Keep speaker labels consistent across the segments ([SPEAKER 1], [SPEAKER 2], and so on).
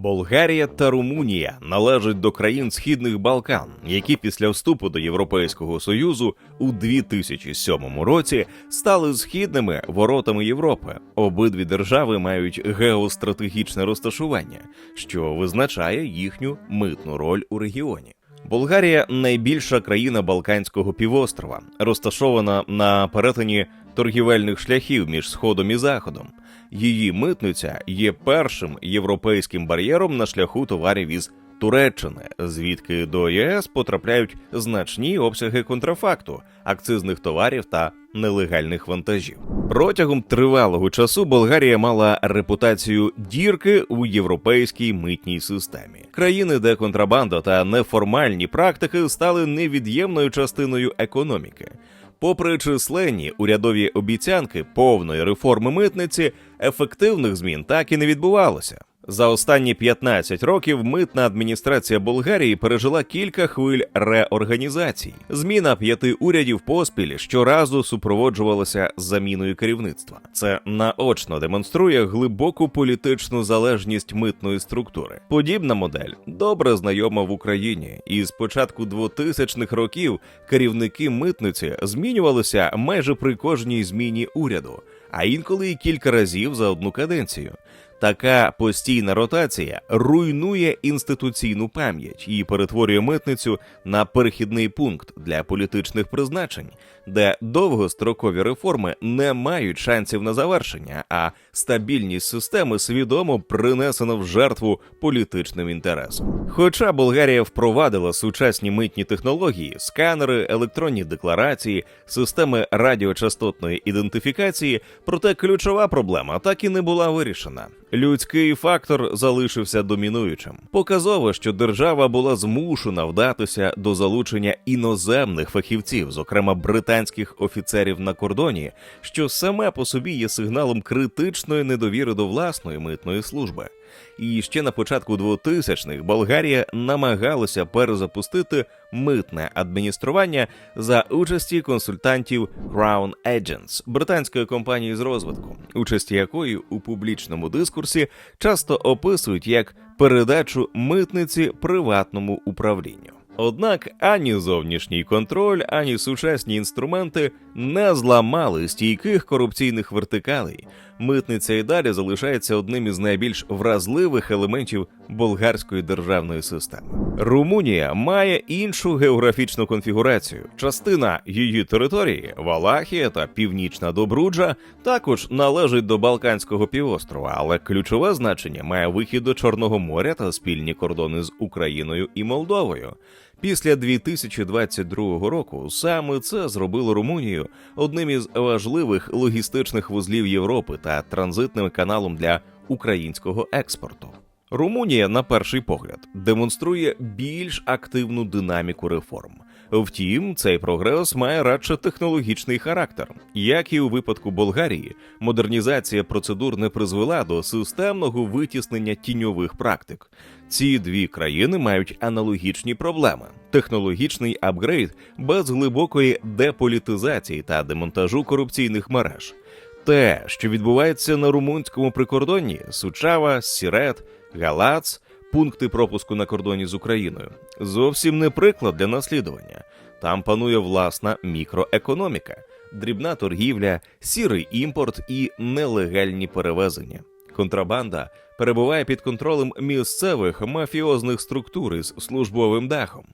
[SPEAKER 1] Болгарія та Румунія належать до країн Східних Балкан, які після вступу до Європейського Союзу у 2007 році стали східними воротами Європи. Обидві держави мають геостратегічне розташування, що визначає їхню митну роль у регіоні. Болгарія – найбільша країна Балканського півострова, розташована на перетині торгівельних шляхів між Сходом і Заходом. Її митниця є першим європейським бар'єром на шляху товарів із Туреччини, звідки до ЄС потрапляють значні обсяги контрафакту, акцизних товарів та нелегальних вантажів. Протягом тривалого часу Болгарія мала репутацію дірки у європейській митній системі. Країни, де контрабанда та неформальні практики стали невід'ємною частиною економіки. Попри численні урядові обіцянки повної реформи митниці, ефективних змін так і не відбувалося. За останні 15 років митна адміністрація Болгарії пережила кілька хвиль реорганізацій. Зміна 5 урядів поспіль щоразу супроводжувалася заміною керівництва. Це наочно демонструє глибоку політичну залежність митної структури. Подібна модель добре знайома в Україні, і з початку 2000-х років керівники митниці змінювалися майже при кожній зміні уряду, а інколи і кілька разів за одну каденцію. Така постійна ротація руйнує інституційну пам'ять і перетворює митницю на перехідний пункт для політичних призначень, де довгострокові реформи не мають шансів на завершення, а стабільність системи свідомо принесена в жертву політичним інтересам. Хоча Болгарія впровадила сучасні митні технології, сканери, електронні декларації, системи радіочастотної ідентифікації, проте ключова проблема так і не була вирішена. Людський фактор залишився домінуючим. Показово, що держава була змушена вдатися до залучення іноземних фахівців, зокрема британських офіцерів на кордоні, що саме по собі є сигналом критичної недовіри до власної митної служби. І ще на початку 2000-х Болгарія намагалася перезапустити митне адміністрування за участі консультантів Crown Agents, британської компанії з розвитку, участі якої у публічному дискурсі часто описують як передачу митниці приватному управлінню. Однак ані зовнішній контроль, ані сучасні інструменти не зламали стійких корупційних вертикалей. Митниця і далі залишається одним із найбільш вразливих елементів болгарської державної системи. Румунія має іншу географічну конфігурацію. Частина її території, Валахія та Північна Добруджа, також належить до Балканського півострова, але ключове значення має вихід до Чорного моря та спільні кордони з Україною і Молдовою. Після 2022 року саме це зробило Румунію одним із важливих логістичних вузлів Європи та транзитним каналом для українського експорту. Румунія, на перший погляд, демонструє більш активну динаміку реформ. Втім, цей прогрес має радше технологічний характер. Як і у випадку Болгарії, модернізація процедур не призвела до системного витіснення тіньових практик. Ці дві країни мають аналогічні проблеми. Технологічний апгрейд без глибокої деполітизації та демонтажу корупційних мереж. Те, що відбувається на румунському прикордонні – Сучава, Сірет, Галац, пункти пропуску на кордоні з Україною – зовсім не приклад для наслідування. Там панує власна мікроекономіка, дрібна торгівля, сірий імпорт і нелегальні перевезення. Контрабанда перебуває під контролем місцевих мафіозних структур із службовим дахом.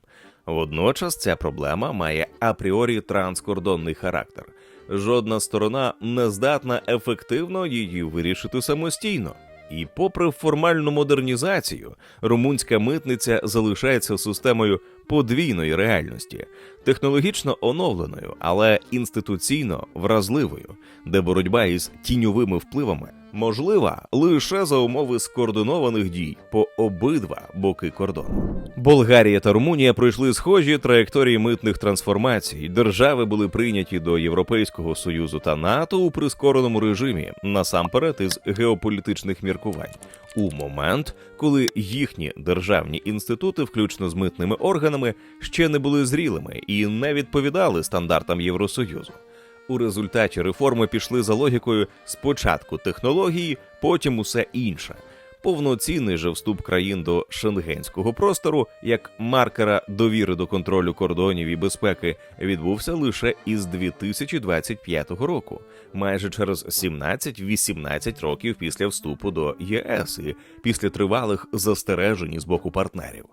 [SPEAKER 1] Водночас ця проблема має апріорі транскордонний характер. Жодна сторона не здатна ефективно її вирішити самостійно. І попри формальну модернізацію, румунська митниця залишається системою подвійної реальності, технологічно оновленою, але інституційно вразливою, де боротьба із тіньовими впливами можлива лише за умови скоординованих дій по обидва боки кордону. Болгарія та Румунія пройшли схожі траєкторії митних трансформацій. Держави були прийняті до Європейського Союзу та НАТО у прискореному режимі, насамперед із геополітичних міркувань, у момент, коли їхні державні інститути, включно з митними органами, ще не були зрілими і не відповідали стандартам Євросоюзу. У результаті реформи пішли за логікою спочатку технології, потім усе інше. Повноцінний же вступ країн до шенгенського простору як маркера довіри до контролю кордонів і безпеки відбувся лише із 2025 року, майже через 17-18 років після вступу до ЄС і після тривалих застережень з боку партнерів.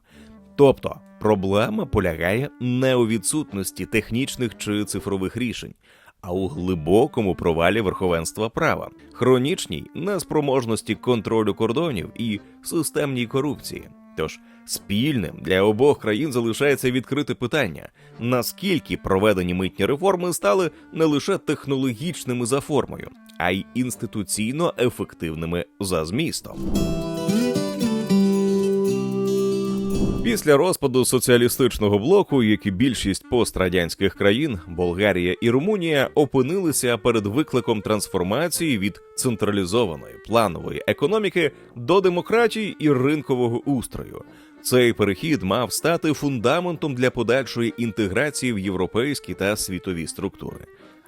[SPEAKER 1] Тобто, проблема полягає не у відсутності технічних чи цифрових рішень, а у глибокому провалі верховенства права, хронічній неспроможності контролю кордонів і системній корупції. Тож, спільним для обох країн залишається відкрите питання, наскільки проведені митні реформи стали не лише технологічними за формою, а й інституційно ефективними за змістом. Після розпаду соціалістичного блоку, як і більшість пострадянських країн, Болгарія і Румунія опинилися перед викликом трансформації від централізованої планової економіки до демократії і ринкового устрою. Цей перехід мав стати фундаментом для подальшої інтеграції в європейські та світові структури.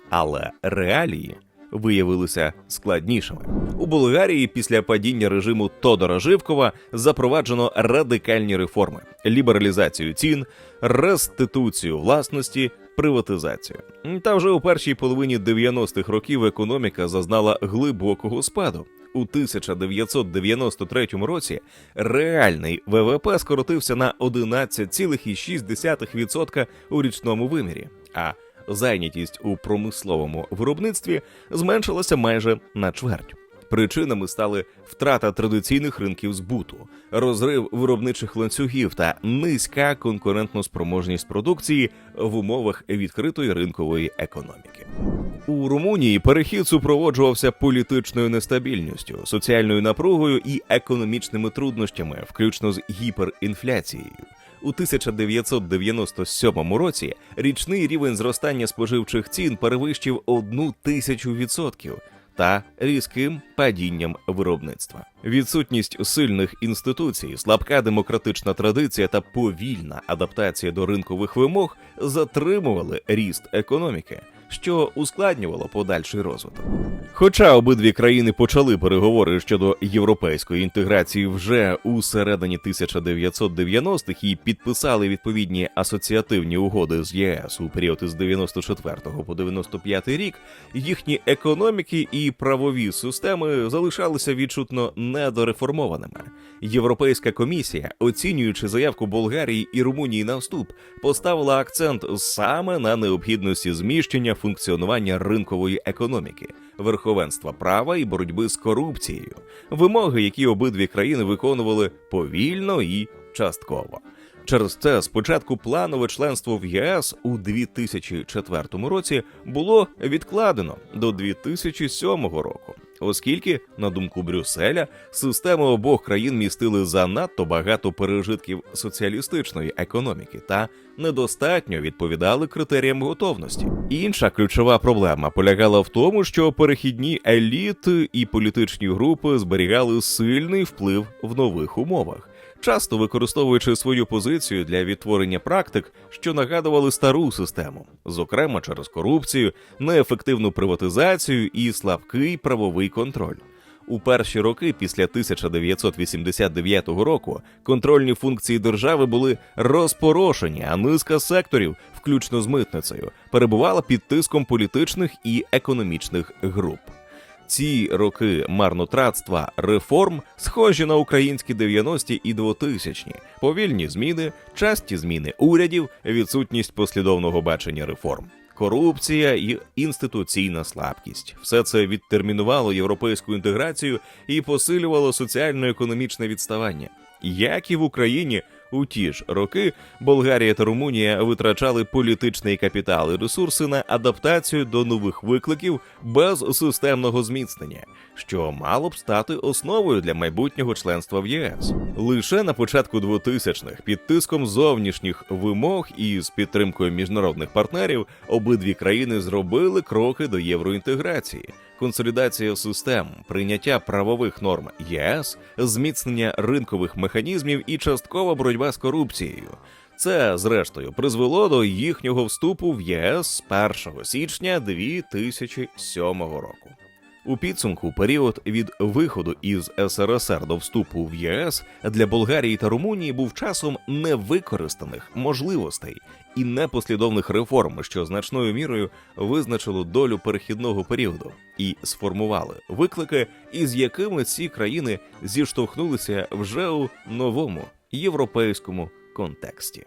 [SPEAKER 1] Але реалії виявилися складнішими. У Болгарії після падіння режиму Тодора Живкова запроваджено радикальні реформи – лібералізацію цін, реституцію власності, приватизацію. Та вже у першій половині 90-х років економіка зазнала глибокого спаду. У 1993 році реальний ВВП скоротився на 11,6% у річному вимірі, а зайнятість у промисловому виробництві зменшилася майже на чверть. Причинами стали втрата традиційних ринків збуту, розрив виробничих ланцюгів та низька конкурентноспроможність продукції в умовах відкритої ринкової економіки. У Румунії перехід супроводжувався політичною нестабільністю, соціальною напругою і економічними труднощами, включно з гіперінфляцією. У 1997 році річний рівень зростання споживчих цін перевищив 1000% та різким падінням виробництва. Відсутність сильних інституцій, слабка демократична традиція та повільна адаптація до ринкових вимог затримували ріст економіки, що ускладнювало подальший розвиток. Хоча обидві країни почали переговори щодо європейської інтеграції вже у середині 1990-х і підписали відповідні асоціативні угоди з ЄС у період із 94 по 95 рік, їхні економіки і правові системи залишалися відчутно недореформованими. Європейська комісія, оцінюючи заявку Болгарії і Румунії на вступ, поставила акцент саме на необхідності зміщення функціонування ринкової економіки, верховенства права і боротьби з корупцією, вимоги, які обидві країни виконували повільно і частково. Через це спочатку планове членство в ЄС у 2004 році було відкладено до 2007 року, оскільки, на думку Брюсселя, системи обох країн містили занадто багато пережитків соціалістичної економіки та недостатньо відповідали критеріям готовності. Інша ключова проблема полягала в тому, що перехідні еліти і політичні групи зберігали сильний вплив в нових умовах, часто використовуючи свою позицію для відтворення практик, що нагадували стару систему, зокрема через корупцію, неефективну приватизацію і слабкий правовий контроль. У перші роки після 1989 року контрольні функції держави були розпорошені, а низка секторів, включно з митницею, перебувала під тиском політичних і економічних груп. Ці роки марнотратства реформ схожі на українські 90-ті і 2000-ті. Повільні зміни, часті зміни урядів, відсутність послідовного бачення реформ. Корупція і інституційна слабкість. Все це відтермінувало європейську інтеграцію і посилювало соціально-економічне відставання. Як і в Україні, у ті ж роки Болгарія та Румунія витрачали політичний капітал і ресурси на адаптацію до нових викликів без системного зміцнення, що мало б стати основою для майбутнього членства в ЄС. Лише на початку 2000-х під тиском зовнішніх вимог і з підтримкою міжнародних партнерів обидві країни зробили кроки до євроінтеграції. Консолідація систем, прийняття правових норм ЄС, зміцнення ринкових механізмів і часткова боротьба з корупцією. Це, зрештою, призвело до їхнього вступу в єС з 1 січня 2007 року. У підсумку період від виходу із СРСР до вступу в ЄС для Болгарії та Румунії був часом невикористаних можливостей і непослідовних реформ, що значною мірою визначило долю перехідного періоду і сформували виклики, із якими ці країни зіштовхнулися вже у новому європейському контексті.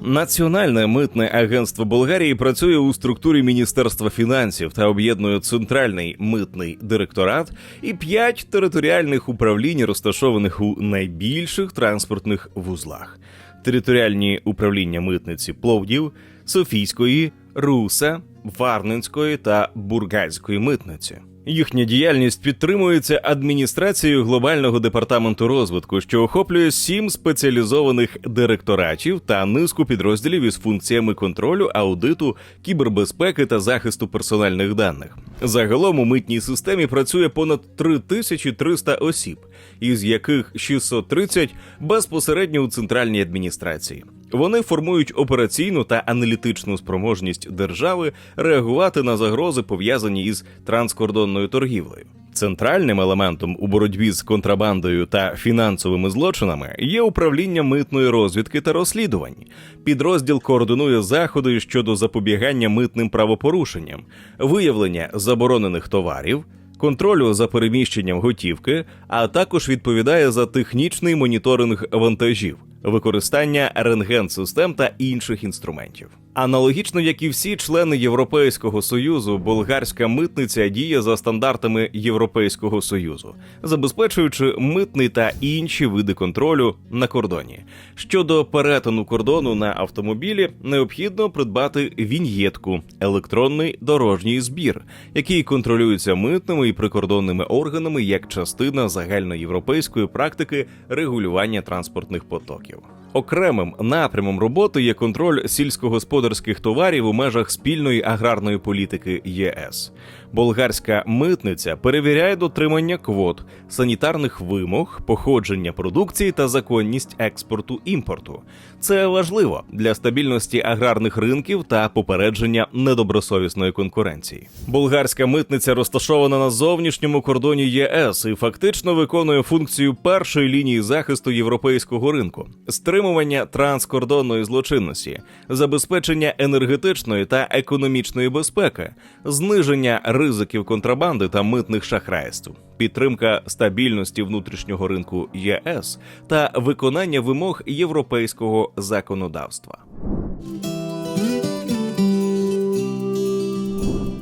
[SPEAKER 1] Національне митне агентство Болгарії працює у структурі Міністерства фінансів та об'єднує Центральний митний директорат і 5 територіальних управлінь, розташованих у найбільших транспортних вузлах. Територіальні управління митниці Пловдів, Софійської, Руса, Варненської та Бургазької митниці. Їхня діяльність підтримується адміністрацією Глобального департаменту розвитку, що охоплює 7 спеціалізованих директоратів та низку підрозділів із функціями контролю, аудиту, кібербезпеки та захисту персональних даних. Загалом у митній системі працює понад 3300 осіб, із яких 630 безпосередньо у центральній адміністрації. Вони формують операційну та аналітичну спроможність держави реагувати на загрози, пов'язані із транскордонною торгівлею. Центральним елементом у боротьбі з контрабандою та фінансовими злочинами є управління митної розвідки та розслідувань. Підрозділ координує заходи щодо запобігання митним правопорушенням, виявлення заборонених товарів, контролю за переміщенням готівки, а також відповідає за технічний моніторинг вантажів, використання рентген-систем та інших інструментів. Аналогічно, як і всі члени Європейського Союзу, болгарська митниця діє за стандартами Європейського Союзу, забезпечуючи митний та інші види контролю на кордоні. Щодо перетину кордону на автомобілі, необхідно придбати віньєтку – електронний дорожній збір, який контролюється митними і прикордонними органами як частина загальноєвропейської практики регулювання транспортних потоків. Окремим напрямом роботи є контроль сільськогосподарських товарів у межах спільної аграрної політики ЄС. Болгарська митниця перевіряє дотримання квот, санітарних вимог, походження продукції та законність експорту-імпорту. Це важливо для стабільності аграрних ринків та попередження недобросовісної конкуренції. Болгарська митниця розташована на зовнішньому кордоні ЄС і фактично виконує функцію першої лінії захисту європейського ринку, стримування транскордонної злочинності, забезпечення енергетичної та економічної безпеки, зниження ризиків контрабанди та митних шахрайств, підтримка стабільності внутрішнього ринку ЄС та виконання вимог європейського законодавства.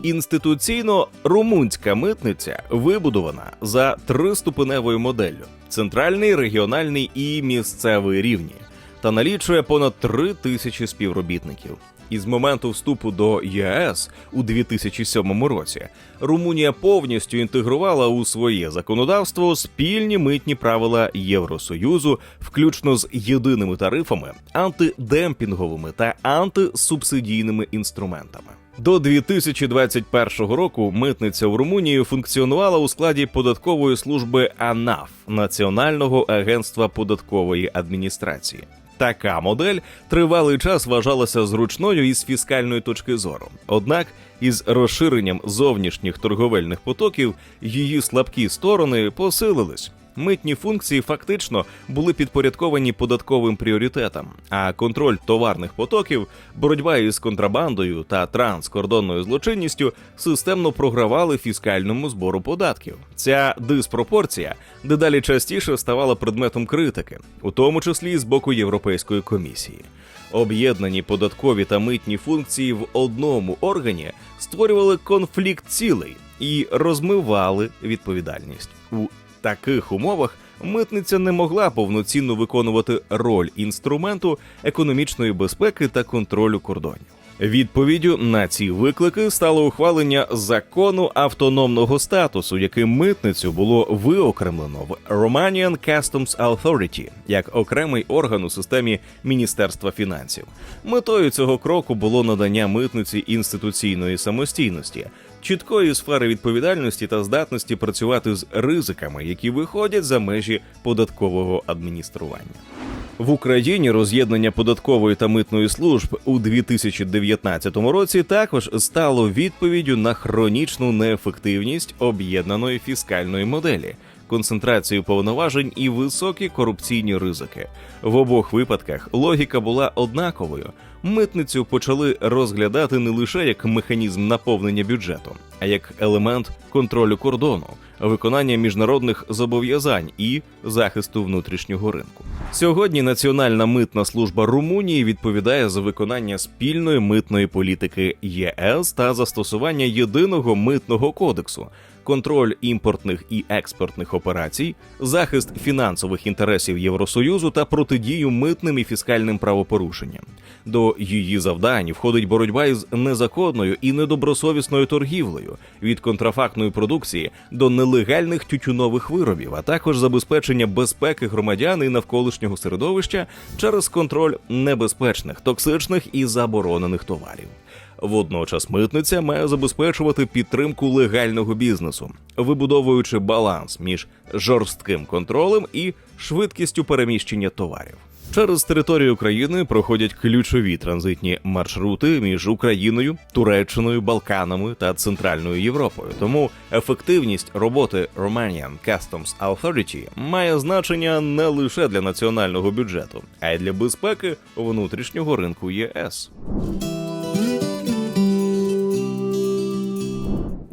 [SPEAKER 1] Інституційно румунська митниця вибудована за 3-ступеневою моделлю – центральний, регіональний і місцевий рівні, та налічує понад 3000 співробітників. Із моменту вступу до ЄС у 2007 році Румунія повністю інтегрувала у своє законодавство спільні митні правила Євросоюзу, включно з єдиними тарифами, антидемпінговими та антисубсидійними інструментами. До 2021 року митниця у Румунії функціонувала у складі податкової служби АНАФ – Національного агентства податкової адміністрації. Така модель тривалий час вважалася зручною із фіскальної точки зору. Однак із розширенням зовнішніх торговельних потоків її слабкі сторони посилились. Митні функції фактично були підпорядковані податковим пріоритетам, а контроль товарних потоків, боротьба із контрабандою та транскордонною злочинністю системно програвали фіскальному збору податків. Ця диспропорція дедалі частіше ставала предметом критики, у тому числі з боку Європейської комісії. Об'єднані податкові та митні функції в одному органі створювали конфлікт цілей і розмивали відповідальність. У таких умовах митниця не могла повноцінно виконувати роль інструменту економічної безпеки та контролю кордонів. Відповіддю на ці виклики стало ухвалення закону автономного статусу, яким митницю було виокремлено в Romanian Customs Authority як окремий орган у системі Міністерства фінансів. Метою цього кроку було надання митниці інституційної самостійності, чіткої сфери відповідальності та здатності працювати з ризиками, які виходять за межі податкового адміністрування. В Україні роз'єднання податкової та митної служб у 2019 році також стало відповіддю на хронічну неефективність об'єднаної фіскальної моделі, концентрацію повноважень і високі корупційні ризики. В обох випадках логіка була однаковою. Митницю почали розглядати не лише як механізм наповнення бюджету, а як елемент контролю кордону, виконання міжнародних зобов'язань і захисту внутрішнього ринку. Сьогодні Національна митна служба Румунії відповідає за виконання спільної митної політики ЄС та застосування єдиного митного кодексу, контроль імпортних і експортних операцій, захист фінансових інтересів Євросоюзу та протидію митним і фіскальним правопорушенням. До її завдань входить боротьба із незаконною і недобросовісною торгівлею, від контрафактної продукції до нелегальних тютюнових виробів, а також забезпечення безпеки громадян і навколишнього середовища через контроль небезпечних, токсичних і заборонених товарів. Водночас митниця має забезпечувати підтримку легального бізнесу, вибудовуючи баланс між жорстким контролем і швидкістю переміщення товарів. Через територію країни проходять ключові транзитні маршрути між Україною, Туреччиною, Балканами та Центральною Європою. Тому ефективність роботи Romanian Customs Authority має значення не лише для національного бюджету, а й для безпеки внутрішнього ринку ЄС.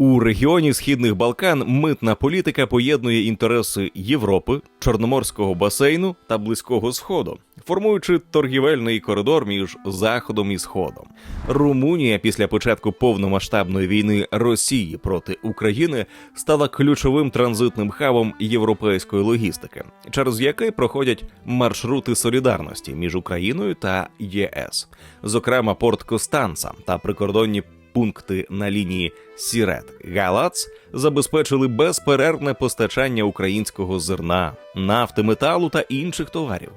[SPEAKER 1] У регіоні Східних Балкан митна політика поєднує інтереси Європи, Чорноморського басейну та Близького Сходу, формуючи торгівельний коридор між Заходом і Сходом. Румунія після початку повномасштабної війни Росії проти України стала ключовим транзитним хабом європейської логістики, через який проходять маршрути солідарності між Україною та ЄС. Зокрема, порт Костанца та прикордонні пункти на лінії Сірет-Галац забезпечили безперервне постачання українського зерна, нафти, металу та інших товарів.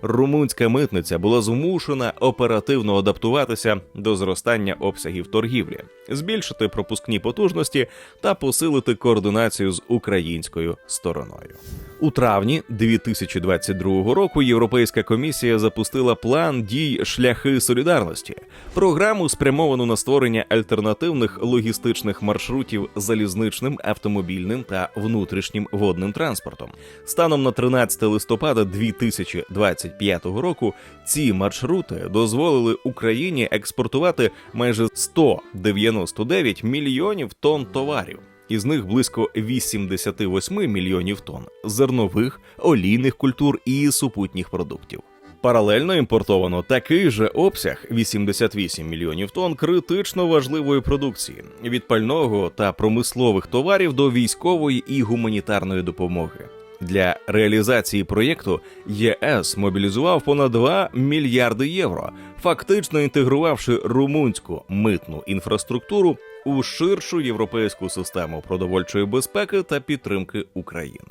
[SPEAKER 1] Румунська митниця була змушена оперативно адаптуватися до зростання обсягів торгівлі, збільшити пропускні потужності та посилити координацію з українською стороною. У травні 2022 року Європейська комісія запустила план дій «Шляхи солідарності» – програму, спрямовану на створення альтернативних логістичних маршрутів залізничним, автомобільним та внутрішнім водним транспортом. Станом на 13 листопада 2025 року ці маршрути дозволили Україні експортувати майже 199 мільйонів тонн товарів. Із них близько 88 мільйонів тонн зернових, олійних культур і супутніх продуктів. Паралельно імпортовано такий же обсяг – 88 мільйонів тонн критично важливої продукції – від пального та промислових товарів до військової і гуманітарної допомоги. Для реалізації проєкту ЄС мобілізував понад 2 мільярди євро, фактично інтегрувавши румунську митну інфраструктуру у ширшу європейську систему продовольчої безпеки та підтримки України.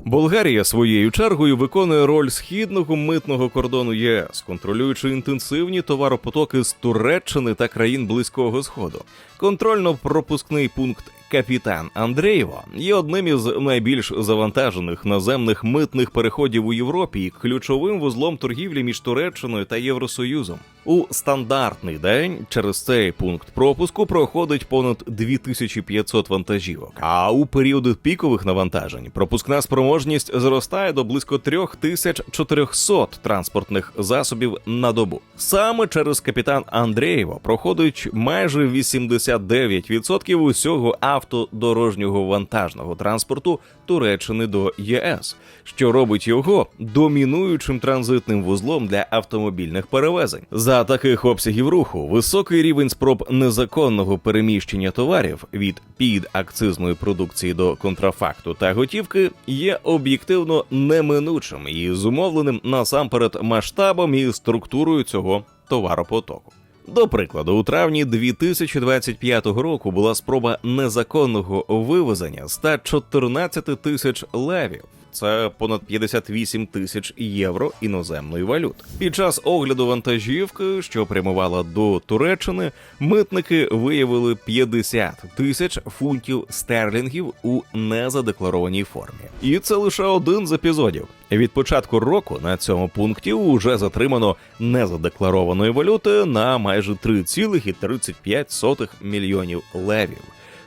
[SPEAKER 1] Болгарія своєю чергою виконує роль східного митного кордону ЄС, контролюючи інтенсивні товаропотоки з Туреччини та країн Близького Сходу. Контрольно-пропускний пункт Капітан Андрієво є одним із найбільш завантажених наземних митних переходів у Європі і ключовим вузлом торгівлі між Туреччиною та Євросоюзом. У стандартний день через цей пункт пропуску проходить понад 2500 вантажівок, а у періоди пікових навантажень пропускна спроможність зростає до близько 3400 транспортних засобів на добу. Саме через Капітан Андрієво проходить майже 89% усього автодорожнього вантажного транспорту Туреччини до ЄС, що робить його домінуючим транзитним вузлом для автомобільних перевезень. За таких обсягів руху високий рівень спроб незаконного переміщення товарів від підакцизної продукції до контрафакту та готівки є об'єктивно неминучим і зумовленим насамперед масштабом і структурою цього товаропотоку. До прикладу, у травні 2025 року була спроба незаконного вивезення 114 тисяч левів. це понад 58 тисяч євро іноземної валюти. Під час огляду вантажівки, що прямувала до Туреччини, митники виявили 50 тисяч фунтів стерлінгів у незадекларованій формі. І це лише один з епізодів. Від початку року на цьому пункті уже затримано незадекларованої валюти на майже 3,35 мільйонів левів.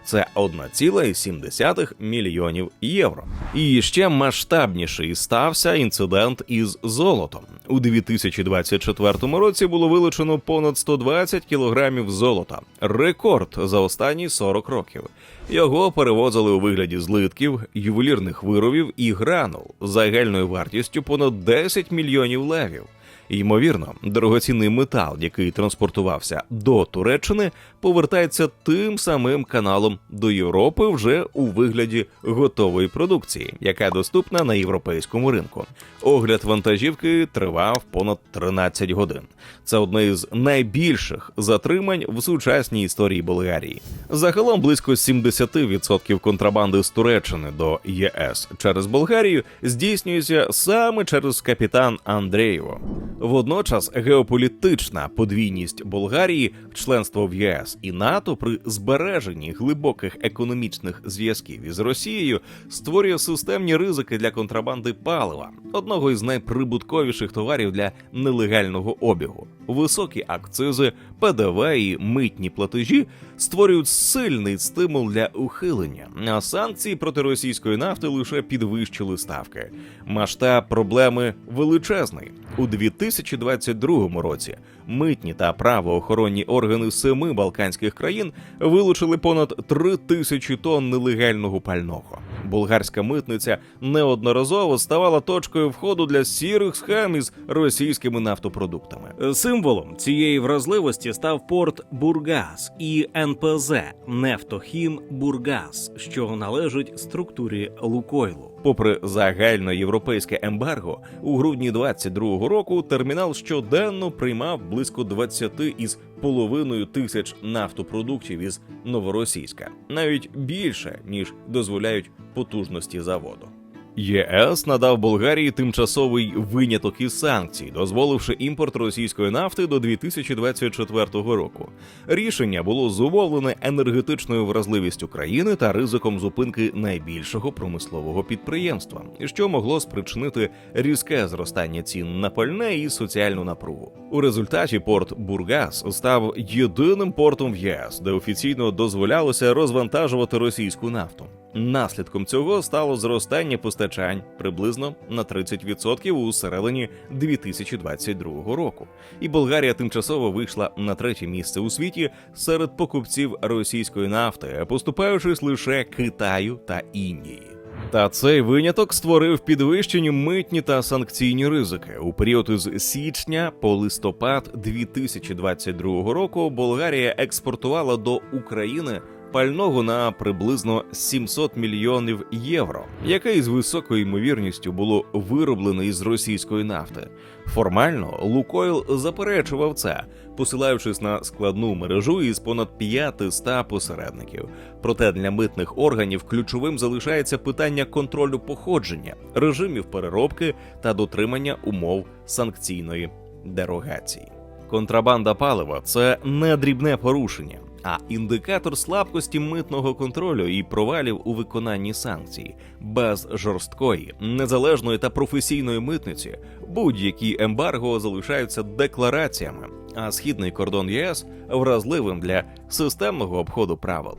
[SPEAKER 1] Це 1,7 мільйонів євро. І ще масштабніший стався інцидент із золотом. У 2024 році було вилучено понад 120 кілограмів золота. Рекорд за останні 40 років. Його перевозили у вигляді злитків, ювелірних виробів і гранул загальною вартістю понад 10 мільйонів левів. Ймовірно, дорогоцінний метал, який транспортувався до Туреччини, повертається тим самим каналом до Європи вже у вигляді готової продукції, яка доступна на європейському ринку. Огляд вантажівки тривав понад 13 годин. Це одне із найбільших затримань в сучасній історії Болгарії. Загалом близько 70% контрабанди з Туреччини до ЄС через Болгарію здійснюється саме через капітан Андреєво. Водночас геополітична подвійність Болгарії, членство в ЄС і НАТО при збереженні глибоких економічних зв'язків із Росією створює системні ризики для контрабанди палива, одного із найприбутковіших товарів для нелегального обігу. Високі акцизи, ПДВ і митні платежі створюють сильний стимул для ухилення, а санкції проти російської нафти лише підвищили ставки. Масштаб проблеми величезний. У 2022 році митні та правоохоронні органи 7 балканських країн вилучили понад 3000 тонн нелегального пального. Болгарська митниця неодноразово ставала точкою входу для сірих схем із російськими нафтопродуктами. Символом цієї вразливості став порт Бургас і НПЗ «Нефтохім Бургас», що належить структурі Лукойлу. Попри загальноєвропейське ембарго, у грудні 2022 року термінал щоденно приймав близько 20 із половиною тисяч нафтопродуктів із Новоросійська. Навіть більше, ніж дозволяють потужності заводу. ЄС надав Болгарії тимчасовий виняток із санкцій, дозволивши імпорт російської нафти до 2024 року. Рішення було зумовлене енергетичною вразливістю країни та ризиком зупинки найбільшого промислового підприємства, що могло спричинити різке зростання цін на пальне і соціальну напругу. У результаті порт Бургас став єдиним портом в ЄС, де офіційно дозволялося розвантажувати російську нафту. Наслідком цього стало зростання постачань приблизно на 30% у середині 2022 року. І Болгарія тимчасово вийшла на 3-те місце у світі серед покупців російської нафти, поступаючись лише Китаю та Індії. Та цей виняток створив підвищені митні та санкційні ризики. У період із січня по листопад 2022 року Болгарія експортувала до України пального на приблизно 700 мільйонів євро, яке із високою ймовірністю було вироблене із російської нафти. Формально Лукойл заперечував це, посилаючись на складну мережу із понад 500 посередників. Проте для митних органів ключовим залишається питання контролю походження, режимів переробки та дотримання умов санкційної дерогації. Контрабанда палива – це не дрібне порушення, а індикатор слабкості митного контролю і провалів у виконанні санкцій. Без жорсткої, незалежної та професійної митниці будь-які ембарго залишаються деклараціями, а східний кордон ЄС – вразливим для системного обходу правил.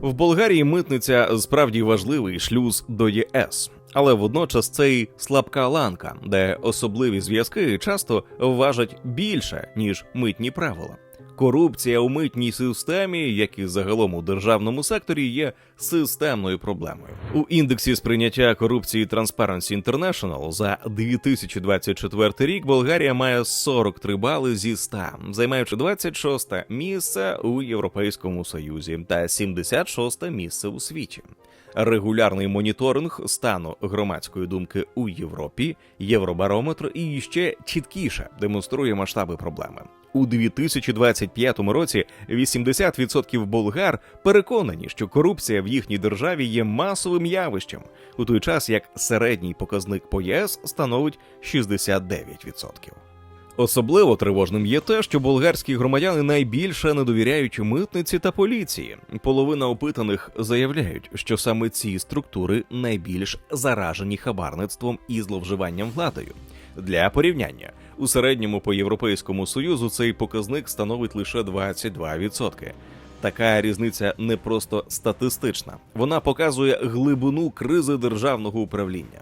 [SPEAKER 1] В Болгарії митниця справді важливий шлюз до ЄС. Але водночас це й слабка ланка, де особливі зв'язки часто важать більше, ніж митні правила. Корупція у митній системі, як і загалом у державному секторі, є системною проблемою. У індексі сприйняття корупції Transparency International за 2024 рік Болгарія має 43 бали зі 100, займаючи 26-те місце у Європейському Союзі та 76-те місце у світі. регулярний моніторинг стану громадської думки у Європі, Євробарометр і ще чіткіше демонструє масштаби проблеми. У 2025 році 80% болгар переконані, що корупція в їхній державі є масовим явищем, у той час як середній показник по ЄС становить 69%. Особливо тривожним є те, що болгарські громадяни найбільше не довіряють митниці та поліції. Половина опитаних заявляють, що саме ці структури найбільш заражені хабарництвом і зловживанням владою. Для порівняння, у середньому по Європейському Союзу цей показник становить лише 22%. Така різниця не просто статистична, вона показує глибину кризи державного управління.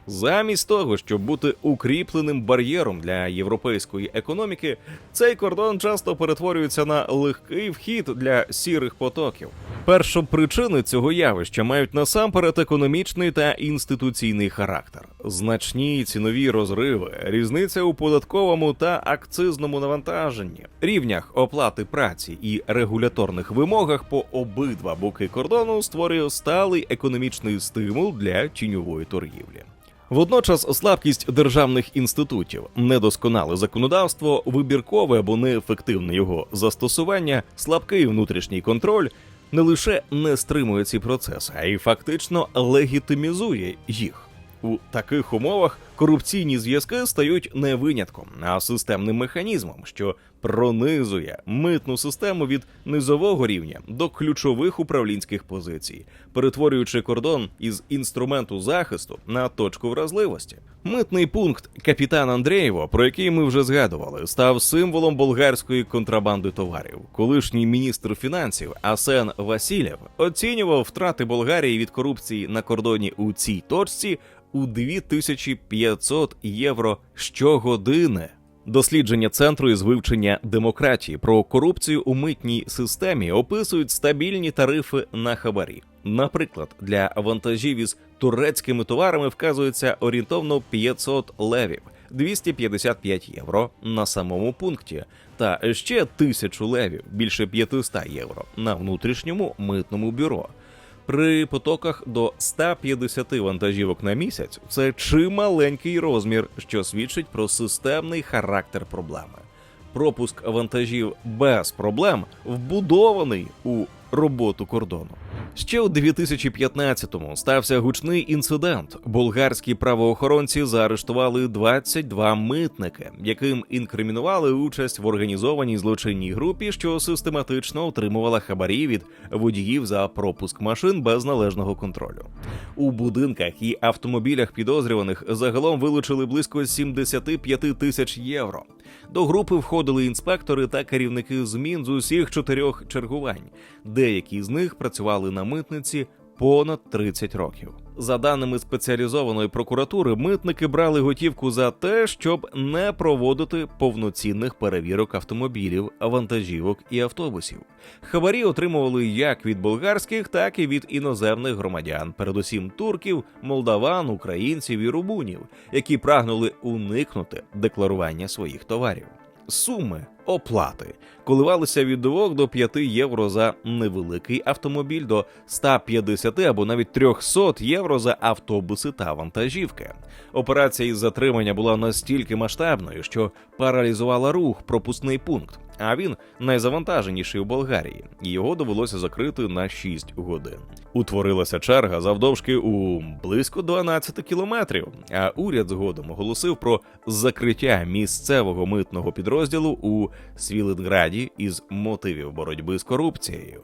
[SPEAKER 1] Замість того, щоб бути укріпленим бар'єром для європейської економіки, цей кордон часто перетворюється на легкий вхід для сірих потоків. Першопричини цього явища мають насамперед економічний та інституційний характер. Значні цінові розриви, різниця у податковому та акцизному навантаженні, рівнях оплати праці і регуляторних вимогах по обидва боки кордону створює сталий економічний стимул для тіньової торгівлі. Водночас слабкість державних інститутів, недосконале законодавство, вибіркове або неефективне його застосування, слабкий внутрішній контроль не лише не стримує ці процеси, а й фактично легітимізує їх. У таких умовах корупційні зв'язки стають не винятком, а системним механізмом, що пронизує митну систему від низового рівня до ключових управлінських позицій, перетворюючи кордон із інструменту захисту на точку вразливості. Митний пункт «Капітан Андрєєво», про який ми вже згадували, став символом болгарської контрабанди товарів. Колишній міністр фінансів Асен Васілєв оцінював втрати Болгарії від корупції на кордоні у цій точці у 2500 євро щогодини. Дослідження Центру із вивчення демократії про корупцію у митній системі описують стабільні тарифи на хабарі. Наприклад, для вантажів із турецькими товарами вказується орієнтовно 500 левів, 255 євро на самому пункті, та ще 1000 левів, більше 500 євро, на внутрішньому митному бюро. При потоках до 150 вантажівок на місяць – це чималенький розмір, що свідчить про системний характер проблеми. Пропуск вантажів без проблем вбудований у роботу кордону. Ще у 2015-му стався гучний інцидент. Болгарські правоохоронці заарештували 22 митники, яким інкримінували участь в організованій злочинній групі, що систематично отримувала хабарі від водіїв за пропуск машин без належного контролю. У будинках і автомобілях підозрюваних загалом вилучили близько 75 тисяч євро. До групи входили інспектори та керівники змін з усіх 4 чергувань. Деякі з них працювали на митниці понад 30 років. За даними спеціалізованої прокуратури, митники брали готівку за те, щоб не проводити повноцінних перевірок автомобілів, вантажівок і автобусів. Хабарі отримували як від болгарських, так і від іноземних громадян, передусім турків, молдаван, українців і румунів, які прагнули уникнути декларування своїх товарів. Суми оплати коливалися від 2 до 5 євро за невеликий автомобіль до 150 або навіть 300 євро за автобуси та вантажівки. Операція із затримання була настільки масштабною, що паралізувала рух пропускний пункт, а він найзавантаженіший у Болгарії, і його довелося закрити на 6 годин. Утворилася черга завдовжки у близько 12 кілометрів, а уряд згодом оголосив про закриття місцевого митного підрозділу у Свілетграді із мотивів боротьби з корупцією.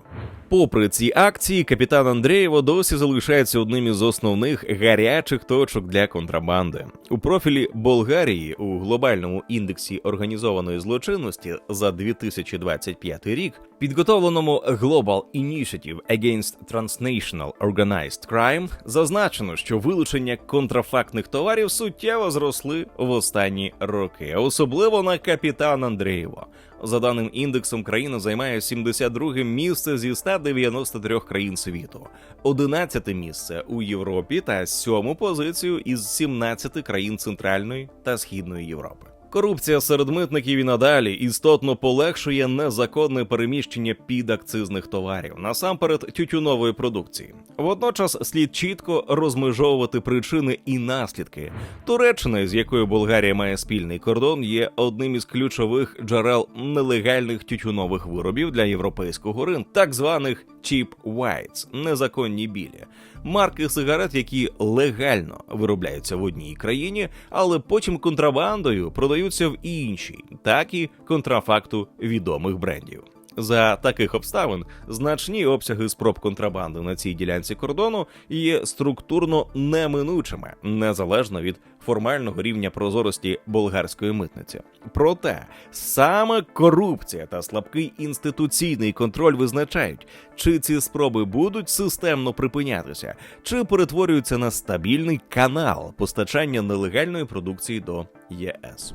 [SPEAKER 1] Попри ці акції, капітан Андрєєво досі залишається одним із основних гарячих точок для контрабанди. У профілі Болгарії у глобальному індексі організованої злочинності за 2025 рік, підготовленому Global Initiative Against Transnational Organized Crime, зазначено, що вилучення контрафактних товарів суттєво зросли в останні роки, особливо на капітан Андрєєво. За даним індексом, країна займає 72-ге місце зі 193 країн світу, 11-те місце у Європі та 7-му позицію із 17 країн Центральної та Східної Європи. Корупція серед митників і надалі істотно полегшує незаконне переміщення підакцизних товарів, насамперед тютюнової продукції. Водночас слід чітко розмежовувати причини і наслідки. Туреччина, з якою Болгарія має спільний кордон, є одним із ключових джерел нелегальних тютюнових виробів для європейського ринку, так званих cheap whites – незаконні білі. Марки сигарет, які легально виробляються в одній країні, але потім контрабандою продаються в іншій, так і контрафакту відомих брендів. За таких обставин значні обсяги спроб контрабанди на цій ділянці кордону є структурно неминучими, незалежно від формального рівня прозорості болгарської митниці. Проте саме корупція та слабкий інституційний контроль визначають, чи ці спроби будуть системно припинятися, чи перетворюються на стабільний канал постачання нелегальної продукції до ЄС.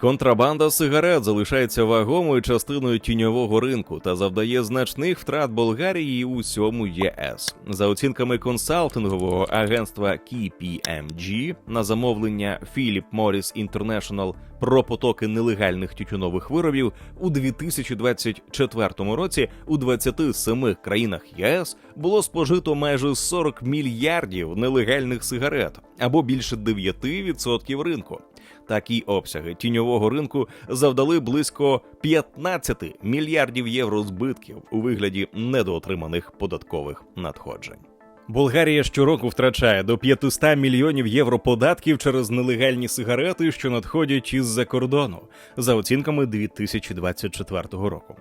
[SPEAKER 1] Контрабанда сигарет залишається вагомою частиною тіньового ринку та завдає значних втрат Болгарії і усьому ЄС. За оцінками консалтингового агентства KPMG на замовлення Philip Morris International про потоки нелегальних тютюнових виробів, у 2024 році у 27 країнах ЄС було спожито майже 40 мільярдів нелегальних сигарет, або більше 9% ринку. Такі обсяги тіньового ринку завдали близько 15 мільярдів євро збитків у вигляді недоотриманих податкових надходжень. Болгарія щороку втрачає до 500 мільйонів євро податків через нелегальні сигарети, що надходять із-за кордону, за оцінками 2024 року.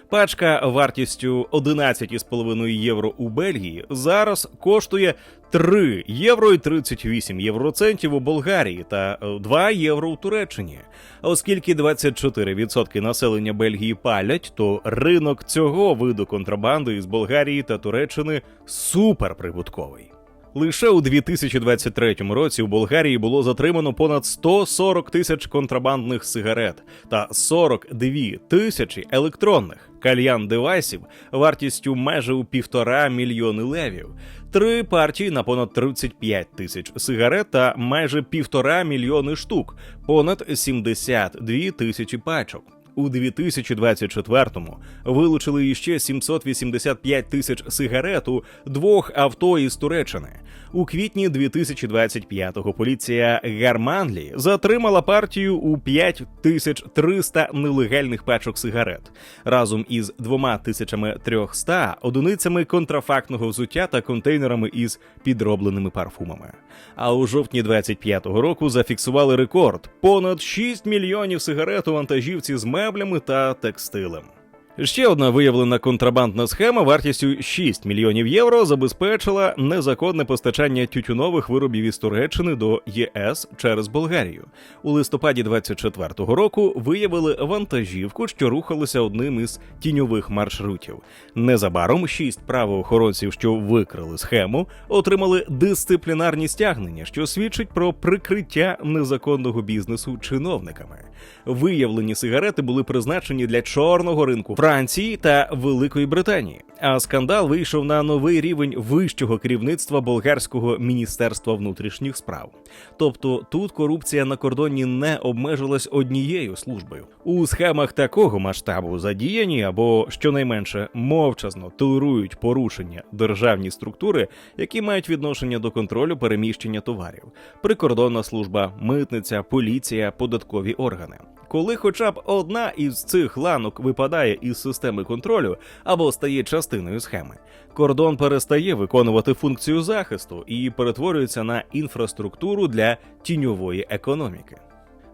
[SPEAKER 1] Пачка вартістю 11,5 євро у Бельгії зараз коштує 3 євро і 38 євроцентів у Болгарії та 2 євро у Туреччині. Оскільки 24% населення Бельгії палять, то ринок цього виду контрабанди із Болгарії та Туреччини суперприбутковий. Лише у 2023 році у Болгарії було затримано понад 140 тисяч контрабандних сигарет та 42 тисячі електронних кальян-девайсів вартістю майже у 1,5 мільйони левів, 3 партії на понад 35 тисяч сигарет та майже 1,5 мільйони штук, понад 72 тисячі пачок. У 2024-му вилучили іще 785 тисяч сигарет у 2 авто із Туреччини. У квітні 2025-го поліція Гарманлі затримала партію у 5300 нелегальних пачок сигарет, разом із 2300 одиницями контрафактного взуття та контейнерами із підробленими парфумами. А у жовтні 25-го року зафіксували рекорд – понад 6 мільйонів сигарет у вантажівці з меблями та текстилем. Ще одна виявлена контрабандна схема вартістю 6 мільйонів євро забезпечила незаконне постачання тютюнових виробів із Туреччини до ЄС через Болгарію. У листопаді 24-го року виявили вантажівку, що рухалася одним із тіньових маршрутів. Незабаром 6 правоохоронців, що викрили схему, отримали дисциплінарні стягнення, що свідчить про прикриття незаконного бізнесу чиновниками. Виявлені сигарети були призначені для чорного ринку Франції та Великої Британії. А скандал вийшов на новий рівень вищого керівництва болгарського Міністерства внутрішніх справ. Тобто тут корупція на кордоні не обмежилась однією службою. У схемах такого масштабу задіяні або, щонайменше, мовчазно толерують порушення державні структури, які мають відношення до контролю переміщення товарів. Прикордонна служба, митниця, поліція, податкові органи. Коли хоча б одна із цих ланок випадає із системи контролю або стає частиною схеми, кордон перестає виконувати функцію захисту і перетворюється на інфраструктуру для тіньової економіки.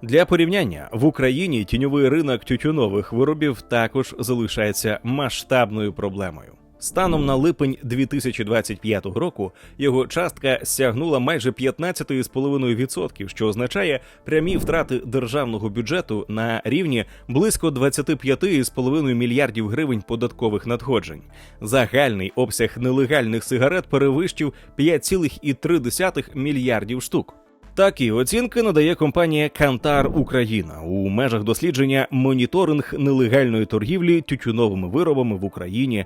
[SPEAKER 1] Для порівняння, в Україні тіньовий ринок тютюнових виробів також залишається масштабною проблемою. Станом на липень 2025 року його частка сягнула майже 15,5%, що означає прямі втрати державного бюджету на рівні близько 25,5 мільярдів гривень податкових надходжень. Загальний обсяг нелегальних сигарет перевищив 5,3 мільярдів штук. Такі оцінки надає компанія Kantar Україна у межах дослідження «Моніторинг нелегальної торгівлі тютюновими виробами в Україні».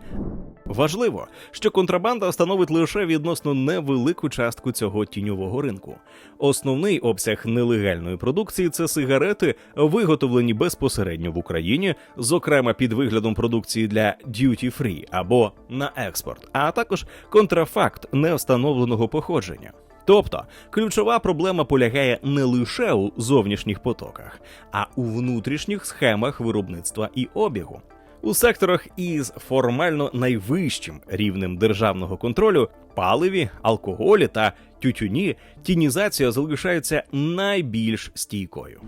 [SPEAKER 1] Важливо, що контрабанда становить лише відносно невелику частку цього тіньового ринку. Основний обсяг нелегальної продукції – це сигарети, виготовлені безпосередньо в Україні, зокрема під виглядом продукції для duty-free або на експорт, а також контрафакт невстановленого походження. Тобто, ключова проблема полягає не лише у зовнішніх потоках, а у внутрішніх схемах виробництва і обігу. У секторах із формально найвищим рівнем державного контролю – паливі, алкоголі та тютюні – тінізація залишається найбільш стійкою.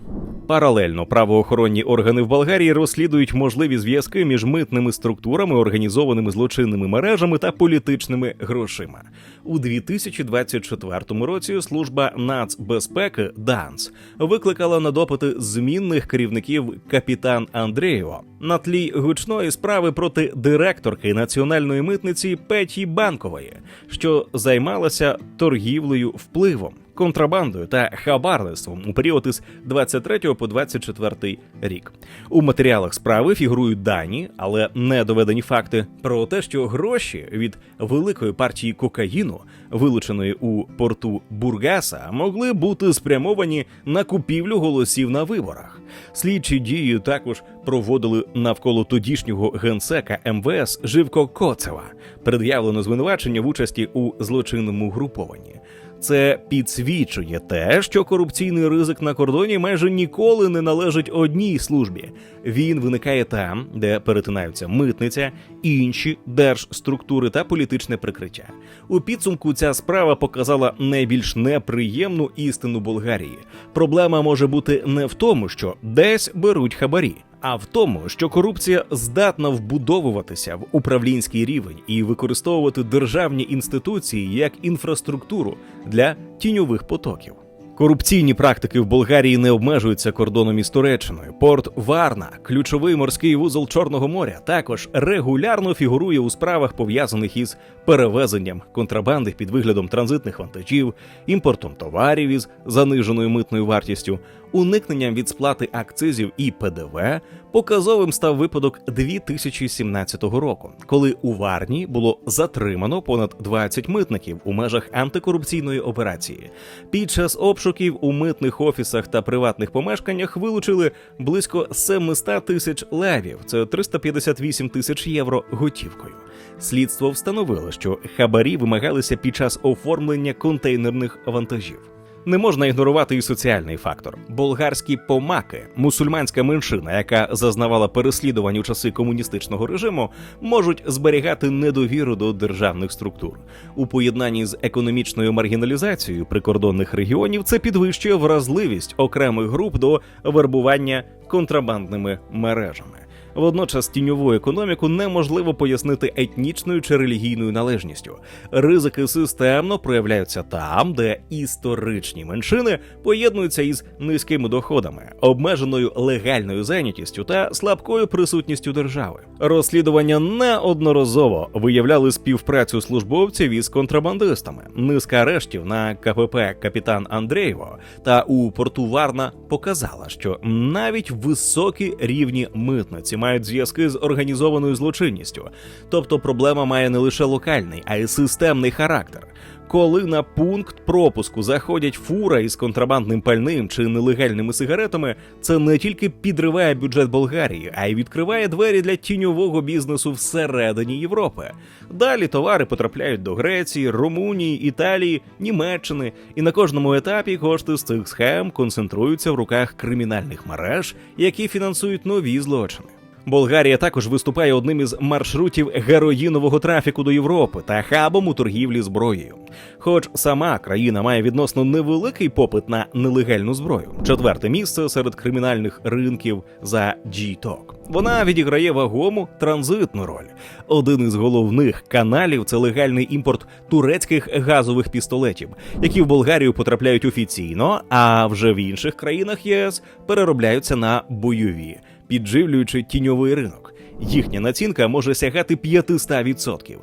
[SPEAKER 1] Паралельно правоохоронні органи в Болгарії розслідують можливі зв'язки між митними структурами, організованими злочинними мережами та політичними грошима. У 2024 році служба нацбезпеки ДАНС викликала на допити змінних керівників капітан Андрєєва на тлі гучної справи проти директорки національної митниці Петі Банкової, що займалася торгівлею впливом, контрабандою та хабарництвом у період із 23 по 24 рік. У матеріалах справи фігурують дані, але не доведені факти про те, що гроші від великої партії кокаїну, вилученої у порту Бургаса, могли бути спрямовані на купівлю голосів на виборах. Слідчі дії також проводили навколо тодішнього генсека МВС Живко Коцева. Пред'явлено звинувачення в участі у злочинному групованні. Це підсвічує те, що корупційний ризик на кордоні майже ніколи не належить одній службі. Він виникає там, де перетинаються митниця, інші держструктури та політичне прикриття. У підсумку ця справа показала найбільш неприємну істину Болгарії. Проблема може бути не в тому, що десь беруть хабарі, а в тому, що корупція здатна вбудовуватися в управлінський рівень і використовувати державні інституції як інфраструктуру для тіньових потоків. Корупційні практики в Болгарії не обмежуються кордоном із Туреччиною. Порт Варна, ключовий морський вузол Чорного моря, також регулярно фігурує у справах, пов'язаних із перевезенням контрабанди під виглядом транзитних вантажів, імпортом товарів із заниженою митною вартістю, уникненням від сплати акцизів і ПДВ. Показовим став випадок 2017 року, коли у Варні було затримано понад 20 митників у межах антикорупційної операції. Під час обшуків у митних офісах та приватних помешканнях вилучили близько 700 тисяч левів, це 358 тисяч євро готівкою. Слідство встановило, що хабарі вимагалися під час оформлення контейнерних вантажів. Не можна ігнорувати і соціальний фактор. Болгарські помаки, мусульманська меншина, яка зазнавала переслідувань у часи комуністичного режиму, можуть зберігати недовіру до державних структур. У поєднанні з економічною маргіналізацією прикордонних регіонів це підвищує вразливість окремих груп до вербування контрабандними мережами. Водночас тіньову економіку неможливо пояснити етнічною чи релігійною належністю. Ризики системно проявляються там, де історичні меншини поєднуються із низькими доходами, обмеженою легальною зайнятістю та слабкою присутністю держави. Розслідування неодноразово виявляли співпрацю службовців із контрабандистами. Низка арештів на КПП «Капітан Андрєєво» та у порту Варна показала, що навіть високі рівні митниці мають зв'язки з організованою злочинністю. Тобто проблема має не лише локальний, а й системний характер. Коли на пункт пропуску заходять фура із контрабандним пальним чи нелегальними сигаретами, це не тільки підриває бюджет Болгарії, а й відкриває двері для тіньового бізнесу всередині Європи. Далі товари потрапляють до Греції, Румунії, Італії, Німеччини, і на кожному етапі кошти з цих схем концентруються в руках кримінальних мереж, які фінансують нові злочини. Болгарія також виступає одним із маршрутів героїнового трафіку до Європи та хабом у торгівлі зброєю. Хоч сама країна має відносно невеликий попит на нелегальну зброю – 4-те місце серед кримінальних ринків за G-Talk. Вона відіграє вагому транзитну роль. Один із головних каналів – це легальний імпорт турецьких газових пістолетів, які в Болгарію потрапляють офіційно, а вже в інших країнах ЄС переробляються на бойові, підживлюючи тіньовий ринок. Їхня націнка може сягати 500%.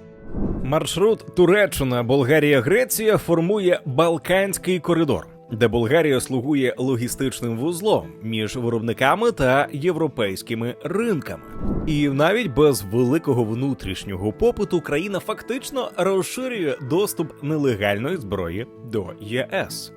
[SPEAKER 1] Маршрут Туреччина, Болгарія, Греція формує Балканський коридор. де Болгарія слугує логістичним вузлом між виробниками та європейськими ринками. І навіть без великого внутрішнього попиту країна фактично розширює доступ нелегальної зброї до ЄС.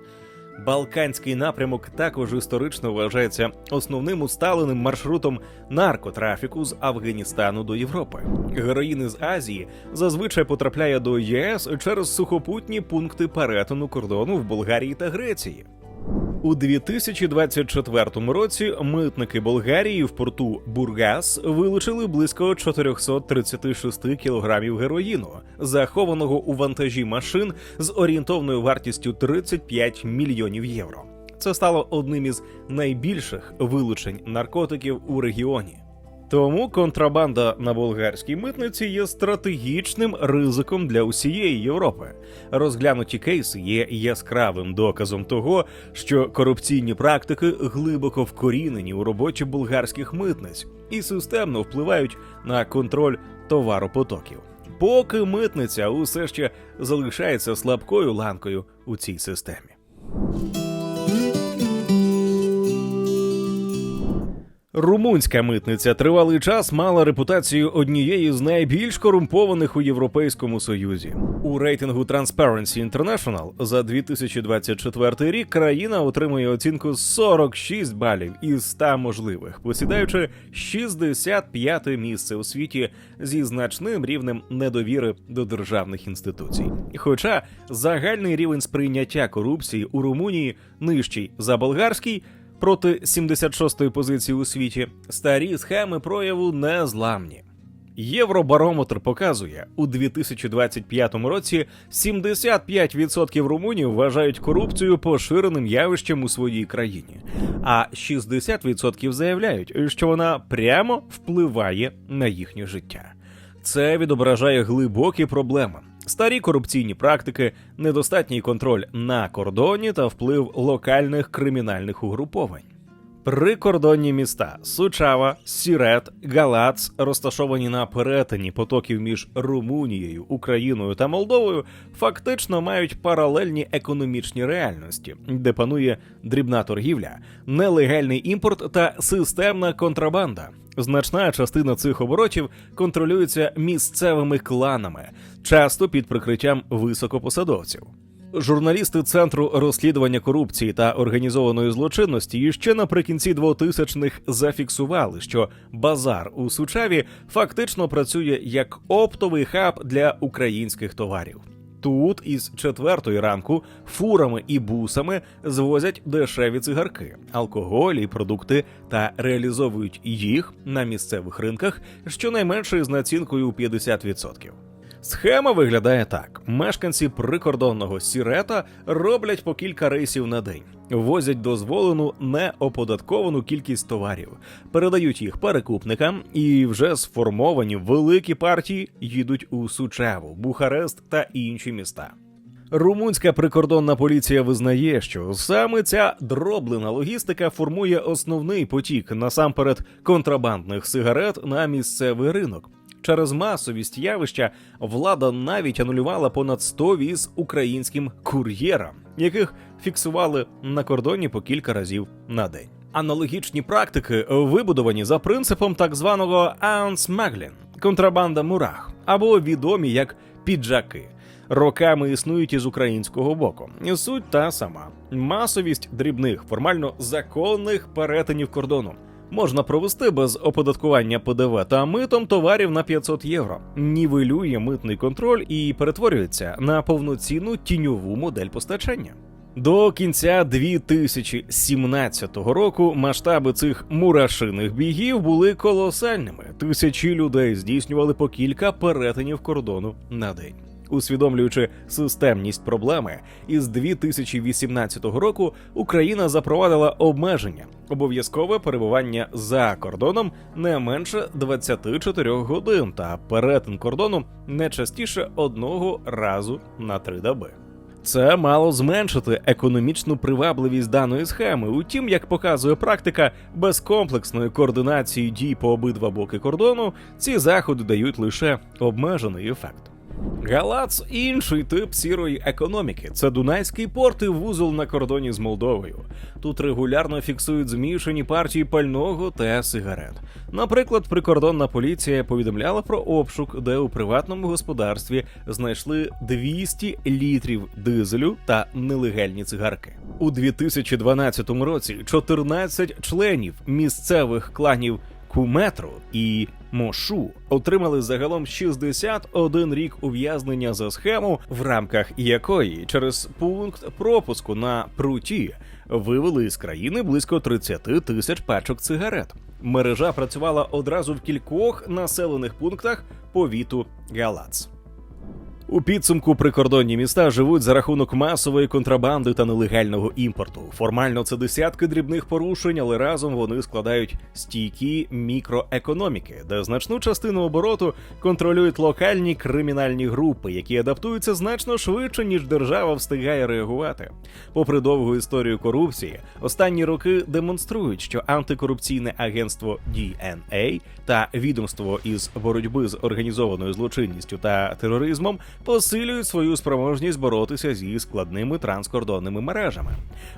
[SPEAKER 1] Балканський напрямок також історично вважається основним усталеним маршрутом наркотрафіку з Афганістану до Європи. Героїн із Азії зазвичай потрапляє до ЄС через сухопутні пункти перетину кордону в Болгарії та Греції. У 2024 році митники Болгарії в порту Бургас вилучили близько 436 кілограмів героїну, захованого у вантажі машин з орієнтовною вартістю 35 мільйонів євро. Це стало одним із найбільших вилучень наркотиків у регіоні. Тому контрабанда на болгарській митниці є стратегічним ризиком для усієї Європи. Розглянуті кейси є яскравим доказом того, що корупційні практики глибоко вкорінені у роботі болгарських митниць і системно впливають на контроль товаропотоків. Поки митниця усе ще залишається слабкою ланкою у цій системі. Румунська митниця тривалий час мала репутацію однієї з найбільш корумпованих у Європейському Союзі. У рейтингу Transparency International за 2024 рік країна отримує оцінку 46 балів із 100 можливих, посідаючи 65-те місце у світі зі значним рівнем недовіри до державних інституцій. Хоча загальний рівень сприйняття корупції у Румунії нижчий за болгарський, проти 76-ї позиції у світі, старі схеми прояву незламні. Євробарометр показує, у 2025 році 75% румунів вважають корупцію поширеним явищем у своїй країні, а 60% заявляють, що вона прямо впливає на їхнє життя. Це відображає глибокі проблеми. Старі корупційні практики, недостатній контроль на кордоні та вплив локальних кримінальних угруповань. Прикордонні міста Сучава, Сірет, Галац, розташовані на перетині потоків між Румунією, Україною та Молдовою, фактично мають паралельні економічні реальності, де панує дрібна торгівля, нелегальний імпорт та системна контрабанда. Значна частина цих оборотів контролюється місцевими кланами, часто під прикриттям високопосадовців. Журналісти Центру розслідування корупції та організованої злочинності ще наприкінці 2000-х зафіксували, що базар у Сучаві фактично працює як оптовий хаб для українських товарів. Тут із 4-ї ранку фурами і бусами звозять дешеві цигарки, алкоголь і продукти та реалізовують їх на місцевих ринках щонайменше з націнкою у 50%. Схема виглядає так. Мешканці прикордонного Сірета роблять по кілька рейсів на день, возять дозволену неоподатковану кількість товарів, передають їх перекупникам і вже сформовані великі партії їдуть у Сучаву, Бухарест та інші міста. Румунська прикордонна поліція визнає, що саме ця дроблена логістика формує основний потік, насамперед, контрабандних сигарет на місцевий ринок. Через масовість явища влада навіть анулювала понад 100 віз українським кур'єрам, яких фіксували на кордоні по кілька разів на день. Аналогічні практики вибудовані за принципом так званого «аунсмаглін» – контрабанда мурах, або відомі як піджаки. Роками існують із українського боку. Суть та сама – масовість дрібних, формально законних перетинів кордону. Можна провести без оподаткування ПДВ та митом товарів на 500 євро. Нівелює митний контроль і перетворюється на повноцінну тіньову модель постачання. До кінця 2017 року масштаби цих мурашиних бігів були колосальними. Тисячі людей здійснювали по кілька перетинів кордону на день. Усвідомлюючи системність проблеми, із 2018 року Україна запровадила обмеження – обов'язкове перебування за кордоном не менше 24 годин та перетин кордону не частіше одного разу на 3 доби. Це мало зменшити економічну привабливість даної схеми. Утім, як показує практика, без комплексної координації дій по обидва боки кордону ці заходи дають лише обмежений ефект.
[SPEAKER 2] Галац – інший тип сірої економіки. Це Дунайський порт і вузол на кордоні з Молдовою. Тут регулярно фіксують змішані партії пального та сигарет. Наприклад, прикордонна поліція повідомляла про обшук, де у приватному господарстві знайшли 200 літрів дизелю та нелегальні цигарки. У 2012 році 14 членів місцевих кланів Куметру і Мошу отримали загалом 61 рік ув'язнення за схему, в рамках якої через пункт пропуску на пруті вивели з країни близько 30 тисяч пачок цигарет. Мережа працювала одразу в кількох населених пунктах повіту Галац. У підсумку прикордонні міста живуть за рахунок масової контрабанди та нелегального імпорту. Формально це десятки дрібних порушень, але разом вони складають стійкі мікроекономіки, де значну частину обороту контролюють локальні кримінальні групи, які адаптуються значно швидше, ніж держава встигає реагувати. Попри довгу історію корупції, останні роки демонструють, що антикорупційне агентство DNA та відомство із боротьби з організованою злочинністю та тероризмом посилюють свою спроможність боротися зі складними транскордонними мережами.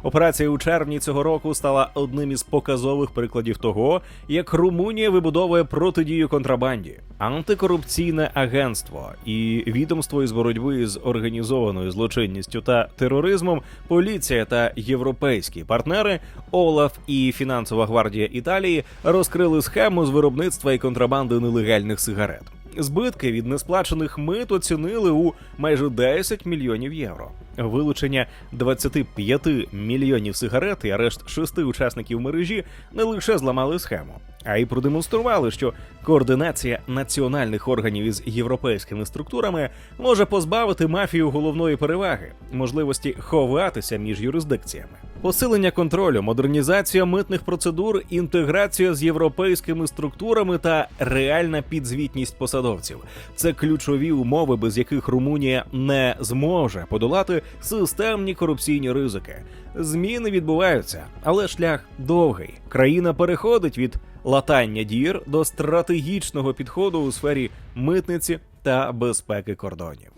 [SPEAKER 2] Операція у червні цього року стала одним із показових прикладів того, як Румунія вибудовує протидію контрабанді. Антикорупційне агентство і відомство із боротьби з організованою злочинністю та тероризмом, поліція та європейські партнери, ОЛАФ і Фінансова гвардія Італії розкрили схему з виробництва і контрабанди нелегальних сигарет. Збитки від несплачених мит оцінили у майже 10 мільйонів євро. Вилучення 25 мільйонів сигарет і арешт 6 учасників мережі не лише зламали схему, а й продемонстрували, що координація національних органів із європейськими структурами може позбавити мафію головної переваги – можливості ховатися між юрисдикціями. Посилення контролю, модернізація митних процедур, інтеграція з європейськими структурами та реальна підзвітність посадовців – це ключові умови, без яких Румунія не зможе подолати системні корупційні ризики. Зміни відбуваються, але шлях довгий. Країна переходить від латання дір до стратегічного підходу у сфері митниці та безпеки кордонів.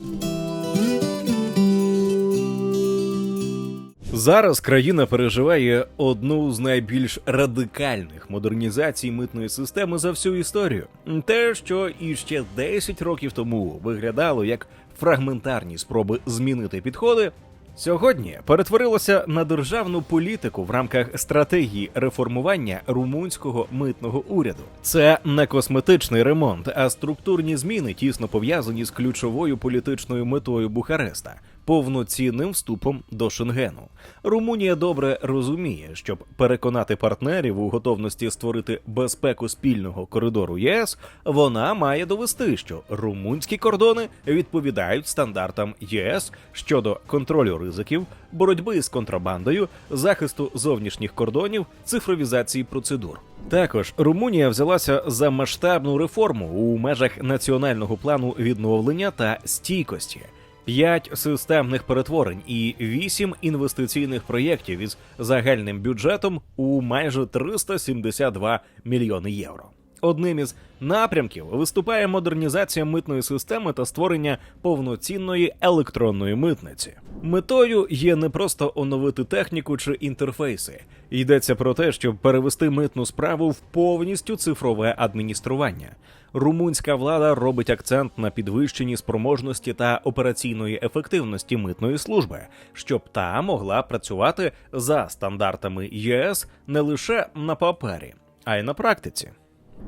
[SPEAKER 2] Зараз країна переживає одну з найбільш радикальних модернізацій митної системи за всю історію. Те, що іще 10 років тому виглядало як фрагментарні спроби змінити підходи, сьогодні перетворилося на державну політику в рамках стратегії реформування румунського митного уряду. Це не косметичний ремонт, а структурні зміни, тісно пов'язані з ключовою політичною метою Бухареста – повноцінним вступом до Шенгену. Румунія добре розуміє, щоб переконати партнерів у готовності створити безпеку спільного коридору ЄС, вона має довести, що румунські кордони відповідають стандартам ЄС щодо контролю ризиків, боротьби з контрабандою, захисту зовнішніх кордонів, цифровізації процедур. Також Румунія взялася за масштабну реформу у межах національного плану відновлення та стійкості. 5 системних перетворень і 8 інвестиційних проєктів із загальним бюджетом у майже 372 мільйони євро. Одним із напрямків виступає модернізація митної системи та створення повноцінної електронної митниці. Метою є не просто оновити техніку чи інтерфейси. Йдеться про те, щоб перевести митну справу в повністю цифрове адміністрування. Румунська влада робить акцент на підвищенні спроможності та операційної ефективності митної служби, щоб та могла працювати за стандартами ЄС не лише на папері, а й на практиці.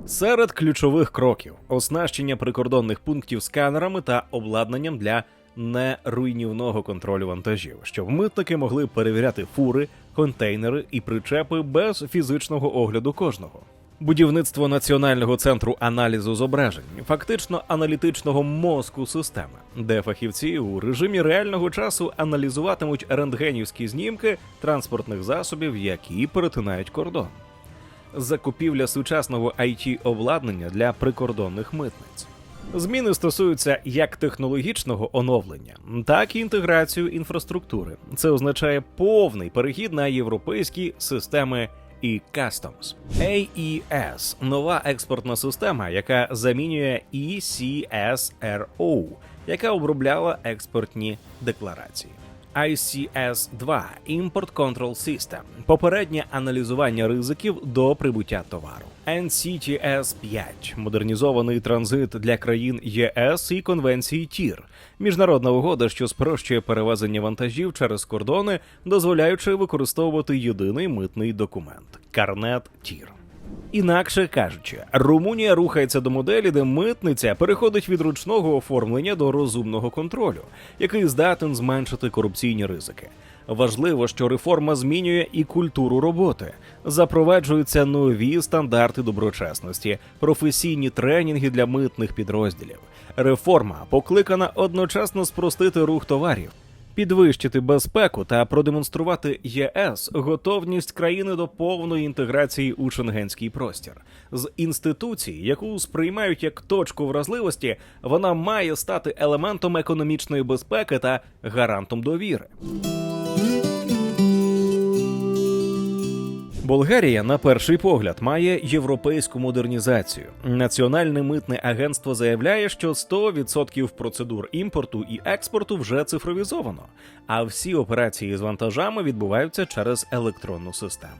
[SPEAKER 2] Серед ключових кроків – оснащення прикордонних пунктів сканерами та обладнанням для неруйнівного контролю вантажів, щоб митники могли перевіряти фури, контейнери і причепи без фізичного огляду кожного. Будівництво Національного центру аналізу зображень, фактично аналітичного мозку системи, де фахівці у режимі реального часу аналізуватимуть рентгенівські знімки транспортних засобів, які перетинають кордон. Закупівля сучасного IT-обладнання для прикордонних митниць. Зміни стосуються як технологічного оновлення, так і інтеграцію інфраструктури. Це означає повний перехід на європейські системи e-Customs. AES – нова експортна система, яка замінює ECSRO яка обробляла експортні декларації. ICS-2 – Import Control System – попереднє аналізування ризиків до прибуття товару. NCTS-5 – модернізований транзит для країн ЄС і Конвенції ТІР – міжнародна угода, що спрощує перевезення вантажів через кордони, дозволяючи використовувати єдиний митний документ – карнет ТІР. Інакше кажучи, Румунія рухається до моделі, де митниця переходить від ручного оформлення до розумного контролю, який здатен зменшити корупційні ризики. Важливо, що реформа змінює і культуру роботи. Запроваджуються нові стандарти доброчесності, професійні тренінги для митних підрозділів. Реформа покликана одночасно спростити рух товарів, підвищити безпеку та продемонструвати ЄС готовність країни до повної інтеграції у шенгенський простір. З інституції, яку сприймають як точку вразливості, вона має стати елементом економічної безпеки та гарантом довіри. Болгарія, на перший погляд, має європейську модернізацію. Національне митне агентство заявляє, що 100% процедур імпорту і експорту вже цифровізовано, а всі операції з вантажами відбуваються через електронну систему.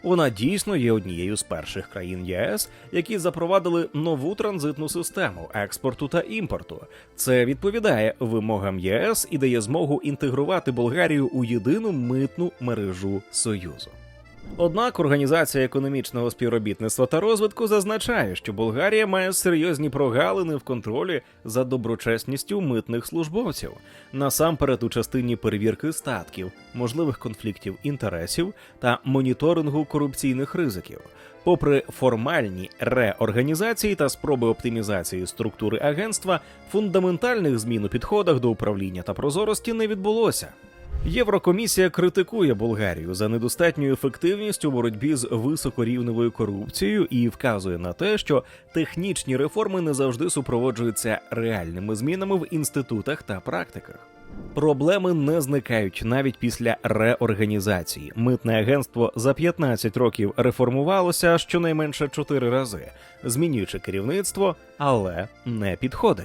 [SPEAKER 2] Вона дійсно є однією з перших країн ЄС, які запровадили нову транзитну систему експорту та імпорту. Це відповідає вимогам ЄС і дає змогу інтегрувати Болгарію у єдину митну мережу Союзу. Однак Організація економічного співробітництва та розвитку зазначає, що Болгарія має серйозні прогалини в контролі за доброчесністю митних службовців, насамперед у частині перевірки статків, можливих конфліктів інтересів та моніторингу корупційних ризиків. Попри формальні реорганізації та спроби оптимізації структури агентства, фундаментальних змін у підходах до управління та прозорості не відбулося. Єврокомісія критикує Болгарію за недостатню ефективність у боротьбі з високорівневою корупцією і вказує на те, що технічні реформи не завжди супроводжуються реальними змінами в інститутах та практиках. Проблеми не зникають навіть після реорганізації. Митне агентство за 15 років реформувалося щонайменше 4 рази, змінюючи керівництво, але не підходи.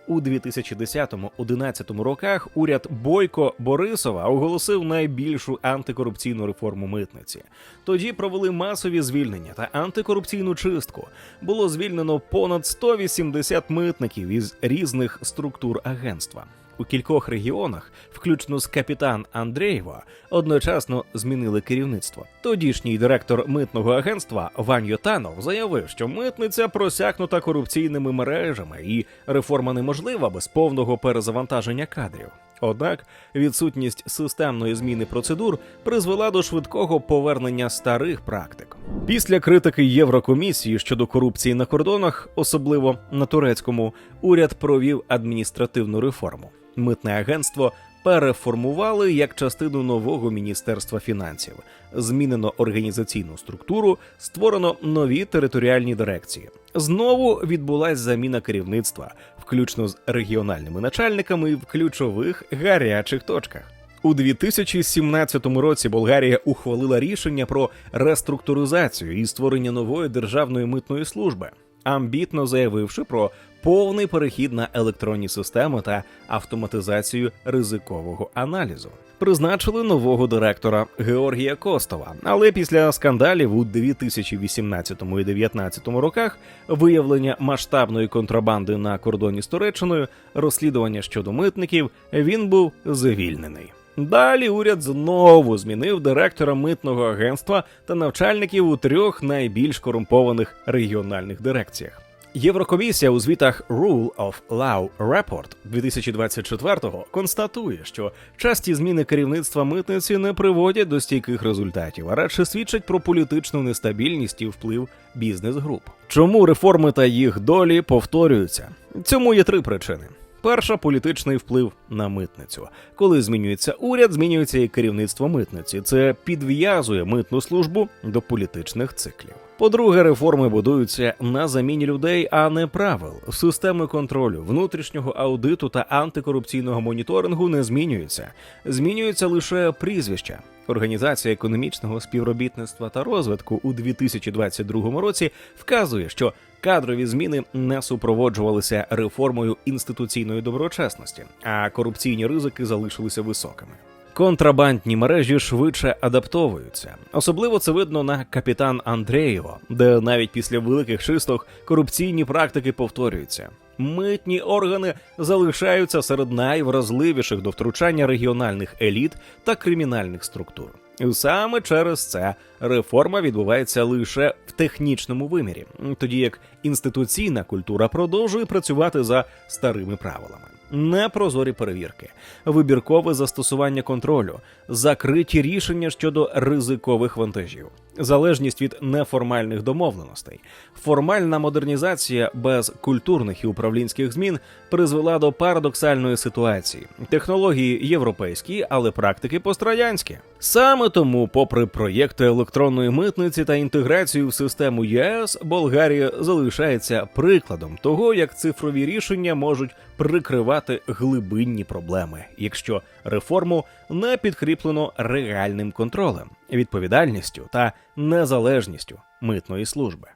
[SPEAKER 2] У 2010-11 роках уряд Бойко-Борисова оголосив найбільшу антикорупційну реформу митниці. Тоді провели масові звільнення та антикорупційну чистку. Було звільнено понад 180 митників із різних структур агентства. У кількох регіонах, включно з капітан Андрєєва, одночасно змінили керівництво. Тодішній директор митного агентства Вань Йотанов заявив, що митниця просякнута корупційними мережами і реформа неможлива без повного перезавантаження кадрів. Однак відсутність системної зміни процедур призвела до швидкого повернення старих практик. Після критики Єврокомісії щодо корупції на кордонах, особливо на турецькому, уряд провів адміністративну реформу. Митне агентство переформували як частину нового Міністерства фінансів. Змінено організаційну структуру, створено нові територіальні дирекції. Знову відбулась заміна керівництва, включно з регіональними начальниками в ключових гарячих точках. У 2017 році Болгарія ухвалила рішення про реструктуризацію і створення нової державної митної служби, амбітно заявивши про повний перехід на електронні системи та автоматизацію ризикового аналізу. Призначили нового директора Георгія Костова, але після скандалів у 2018 і 2019 роках, виявлення масштабної контрабанди на кордоні з Туреччиною, розслідування щодо митників, він був звільнений. Далі уряд знову змінив директора митного агентства та навчальників у 3 найбільш корумпованих регіональних дирекціях. Єврокомісія у звітах Rule of Law Report 2024-го констатує, що часті зміни керівництва митниці не приводять до стійких результатів, а радше свідчать про політичну нестабільність і вплив бізнес-груп. Чому реформи та їх долі повторюються? Цьому є 3 причини. Перша – політичний вплив на митницю. Коли змінюється уряд, змінюється і керівництво митниці. Це підв'язує митну службу до політичних циклів. По-друге, реформи будуються на заміні людей, а не правил. Системи контролю, внутрішнього аудиту та антикорупційного моніторингу не змінюються. Змінюються лише прізвища. Організація економічного співробітництва та розвитку у 2022 році вказує, що кадрові зміни не супроводжувалися реформою інституційної доброчесності, а корупційні ризики залишилися високими. Контрабандні мережі швидше адаптовуються. Особливо це видно на Капітан Андреєво, де навіть після великих чисток корупційні практики повторюються. Митні органи залишаються серед найвразливіших до втручання регіональних еліт та кримінальних структур. І саме через це реформа відбувається лише в технічному вимірі, тоді як інституційна культура продовжує працювати за старими правилами. Непрозорі перевірки, вибіркове застосування контролю, закриті рішення щодо ризикових вантажів, залежність від неформальних домовленостей, формальна модернізація без культурних і управлінських змін призвела до парадоксальної ситуації. Технології європейські, але практики пострадянські. Саме тому, попри проєкти електронної митниці та інтеграцію в систему ЄС, Болгарія залишається прикладом того, як цифрові рішення можуть прикривати глибинні проблеми, якщо реформу не підкріплено реальним контролем, відповідальністю та незалежністю митної служби.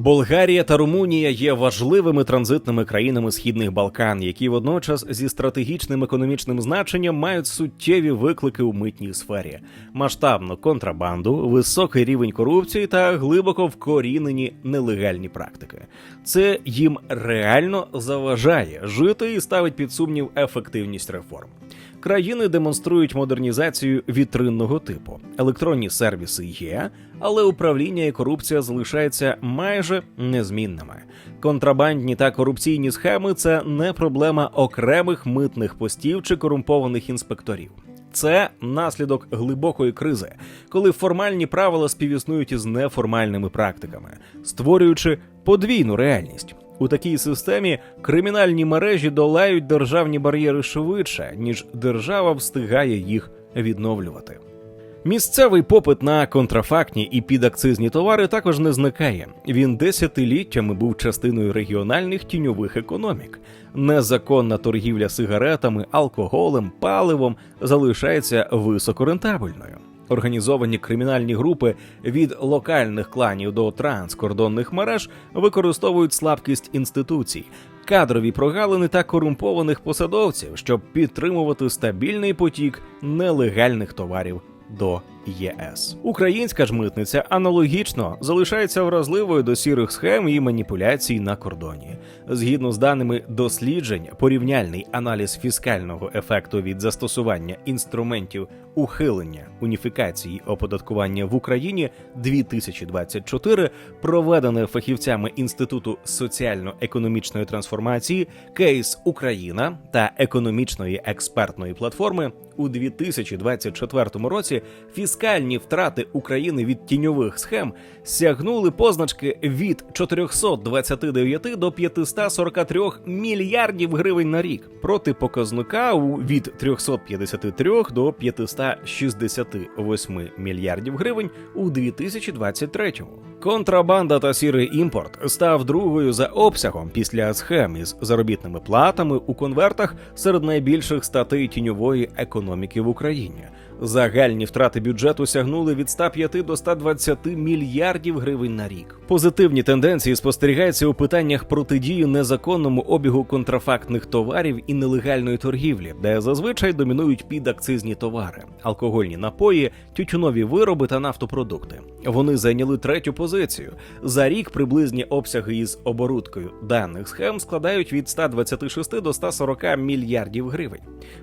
[SPEAKER 2] Болгарія та Румунія є важливими транзитними країнами Східних Балкан, які водночас зі стратегічним економічним значенням мають суттєві виклики у митній сфері, масштабну контрабанду, високий рівень корупції та глибоко вкорінені нелегальні практики. Це їм реально заважає жити і ставить під сумнів ефективність реформ. Країни демонструють модернізацію вітринного типу. Електронні сервіси є, але управління і корупція залишаються майже незмінними. Контрабандні та корупційні схеми – це не проблема окремих митних постів чи корумпованих інспекторів. Це наслідок глибокої кризи, коли формальні правила співіснують із неформальними практиками, створюючи подвійну реальність. У такій системі кримінальні мережі долають державні бар'єри швидше, ніж держава встигає їх відновлювати. Місцевий попит на контрафактні і підакцизні товари також не зникає. Він десятиліттями був частиною регіональних тіньових економік. Незаконна торгівля сигаретами, алкоголем, паливом залишається високорентабельною. Організовані кримінальні групи від локальних кланів до транскордонних мереж використовують слабкість інституцій, кадрові прогалини та корумпованих посадовців, щоб підтримувати стабільний потік нелегальних товарів до ЄС. Українська ж митниця аналогічно залишається вразливою до сірих схем і маніпуляцій на кордоні. Згідно з даними досліджень, порівняльний аналіз фіскального ефекту від застосування інструментів ухилення уніфікації оподаткування в Україні 2024, проведене фахівцями Інституту соціально-економічної трансформації «Кейс Україна» та економічної експертної платформи, у 2024 році фіскальні втрати України від тіньових схем сягнули позначки від 429 до 543 мільярдів гривень на рік, проти показника від 353 до 568 мільярдів гривень у 2023-му. Контрабанда та сірий імпорт став другою за обсягом після схем із заробітними платами у конвертах серед найбільших статей тіньової економіки в Україні. Загальні втрати бюджету сягнули від 105 до 120 мільярдів гривень на рік. Позитивні тенденції спостерігаються у питаннях протидії незаконному обігу контрафактних товарів і нелегальної торгівлі, де зазвичай домінують підакцизні товари, алкогольні напої, тютюнові вироби та нафтопродукти. Вони зайняли третю позицію. За рік приблизні обсяги із оборудкою даних схем складають від 126 до 140 мільярдів гривень.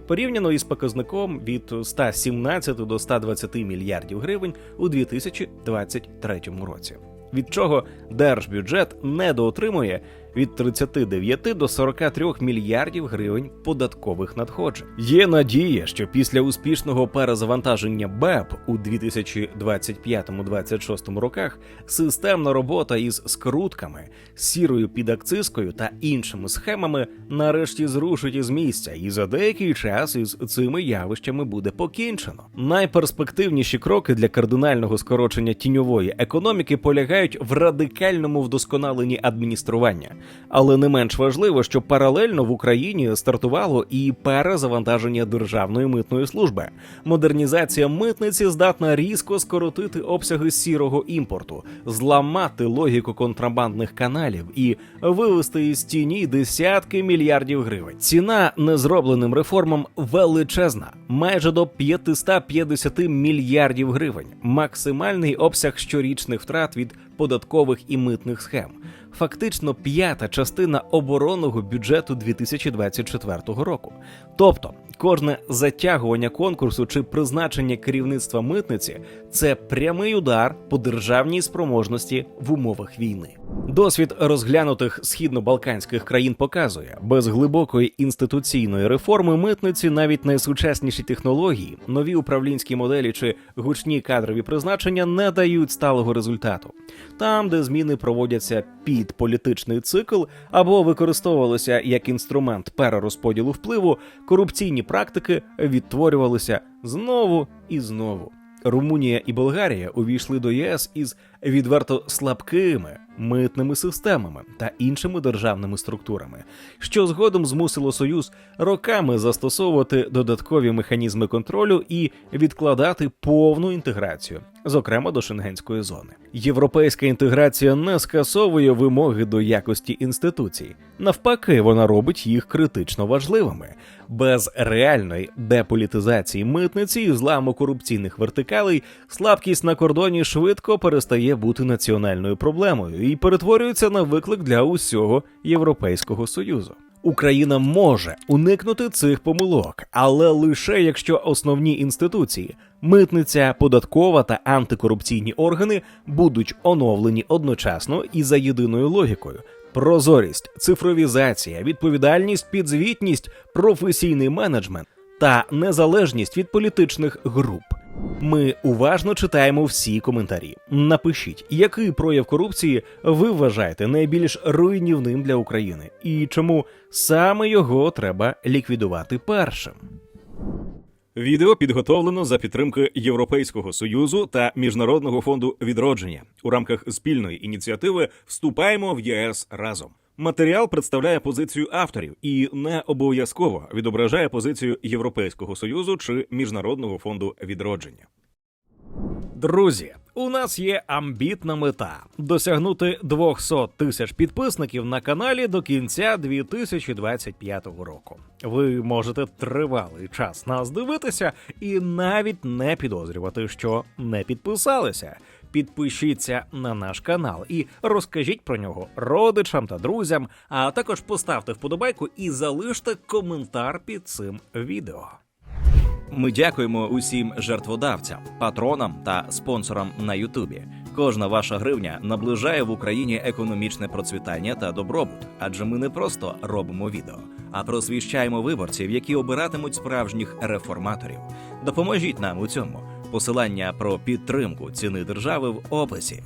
[SPEAKER 2] Порівняно із показником від 117 до 120 мільярдів гривень у 2023 році. Від чого держбюджет недоотримує від 39 до 43 мільярдів гривень податкових надходжень. Є надія, що після успішного перезавантаження БЕП у 2025-2026 роках системна робота із скрутками, сірою підакцизкою та іншими схемами нарешті зрушить із місця, і за деякий час із цими явищами буде покінчено. Найперспективніші кроки для кардинального скорочення тіньової економіки полягають в радикальному вдосконаленні адміністрування. Але не менш важливо, що паралельно в Україні стартувало і перезавантаження Державної митної служби. Модернізація митниці здатна різко скоротити обсяги сірого імпорту, зламати логіку контрабандних каналів і вивести із тіні десятки мільярдів гривень. Ціна незробленим реформам величезна – майже до 550 мільярдів гривень. Максимальний обсяг щорічних втрат від податкових і митних схем. Фактично п'ята частина оборонного бюджету 2024 року. Тобто, кожне затягування конкурсу чи призначення керівництва митниці – це прямий удар по державній спроможності в умовах війни. Досвід розглянутих східно-балканських країн показує, без глибокої інституційної реформи митниці навіть найсучасніші технології, нові управлінські моделі чи гучні кадрові призначення не дають сталого результату. Там, де зміни проводяться під політичний цикл або використовувалися як інструмент перерозподілу впливу, корупційні практики відтворювалися знову і знову. Румунія і Болгарія увійшли до ЄС із відверто слабкими митними системами та іншими державними структурами, що згодом змусило Союз роками застосовувати додаткові механізми контролю і відкладати повну інтеграцію, зокрема до Шенгенської зони. Європейська інтеграція не скасовує вимоги до якості інституцій. Навпаки, вона робить їх критично важливими. Без реальної деполітизації митниці і зламу корупційних вертикалей слабкість на кордоні швидко перестає бути національною проблемою і перетворюється на виклик для усього Європейського Союзу. Україна може уникнути цих помилок, але лише якщо основні інституції – митниця, податкова та антикорупційні органи – будуть оновлені одночасно і за єдиною логікою. Прозорість, цифровізація, відповідальність, підзвітність, професійний менеджмент та незалежність від політичних груп. Ми уважно читаємо всі коментарі. Напишіть, який прояв корупції ви вважаєте найбільш руйнівним для України і чому саме його треба ліквідувати першим.
[SPEAKER 1] Відео підготовлено за підтримки Європейського Союзу та Міжнародного фонду відродження. У рамках спільної ініціативи «Вступаємо в ЄС разом». Матеріал представляє позицію авторів і не обов'язково відображає позицію Європейського Союзу чи Міжнародного фонду відродження.
[SPEAKER 2] Друзі, у нас є амбітна мета – досягнути 200 тисяч підписників на каналі до кінця 2025 року. Ви можете тривалий час нас дивитися і навіть не підозрювати, що не підписалися. Підпишіться на наш канал і розкажіть про нього родичам та друзям, а також поставте вподобайку і залиште коментар під цим відео.
[SPEAKER 1] Ми дякуємо усім жертводавцям, патронам та спонсорам на Ютубі. Кожна ваша гривня наближає в Україні економічне процвітання та добробут, адже ми не просто робимо відео, а просвіщаємо виборців, які обиратимуть справжніх реформаторів. Допоможіть нам у цьому. Посилання про підтримку ціни держави в описі.